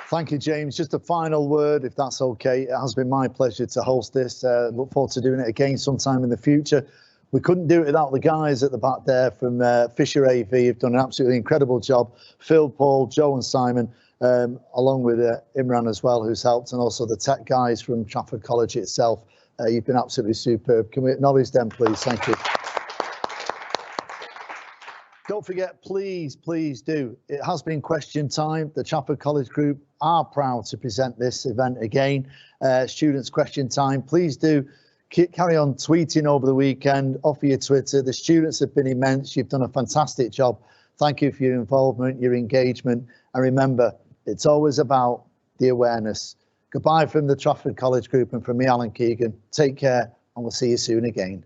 Thank you, James. Just a final word, if that's okay. It has been my pleasure to host this. Look forward to doing it again sometime in the future. We couldn't do it without the guys at the back there from Fisher AV, who've done an absolutely incredible job. Phil, Paul, Joe and Simon, along with Imran as well, who's helped, and also the tech guys from Trafford College itself. You've been absolutely superb. Can we acknowledge them, please? Thank you. Don't forget, please do. It has been question time. The Trafford College Group are proud to present this event again. Students' question time. Please do carry on tweeting over the weekend, off of your Twitter. The students have been immense. You've done a fantastic job. Thank you for your involvement, your engagement. And remember, it's always about the awareness. Goodbye from the Trafford College Group and from me, Alan Keegan. Take care, and we'll see you soon again.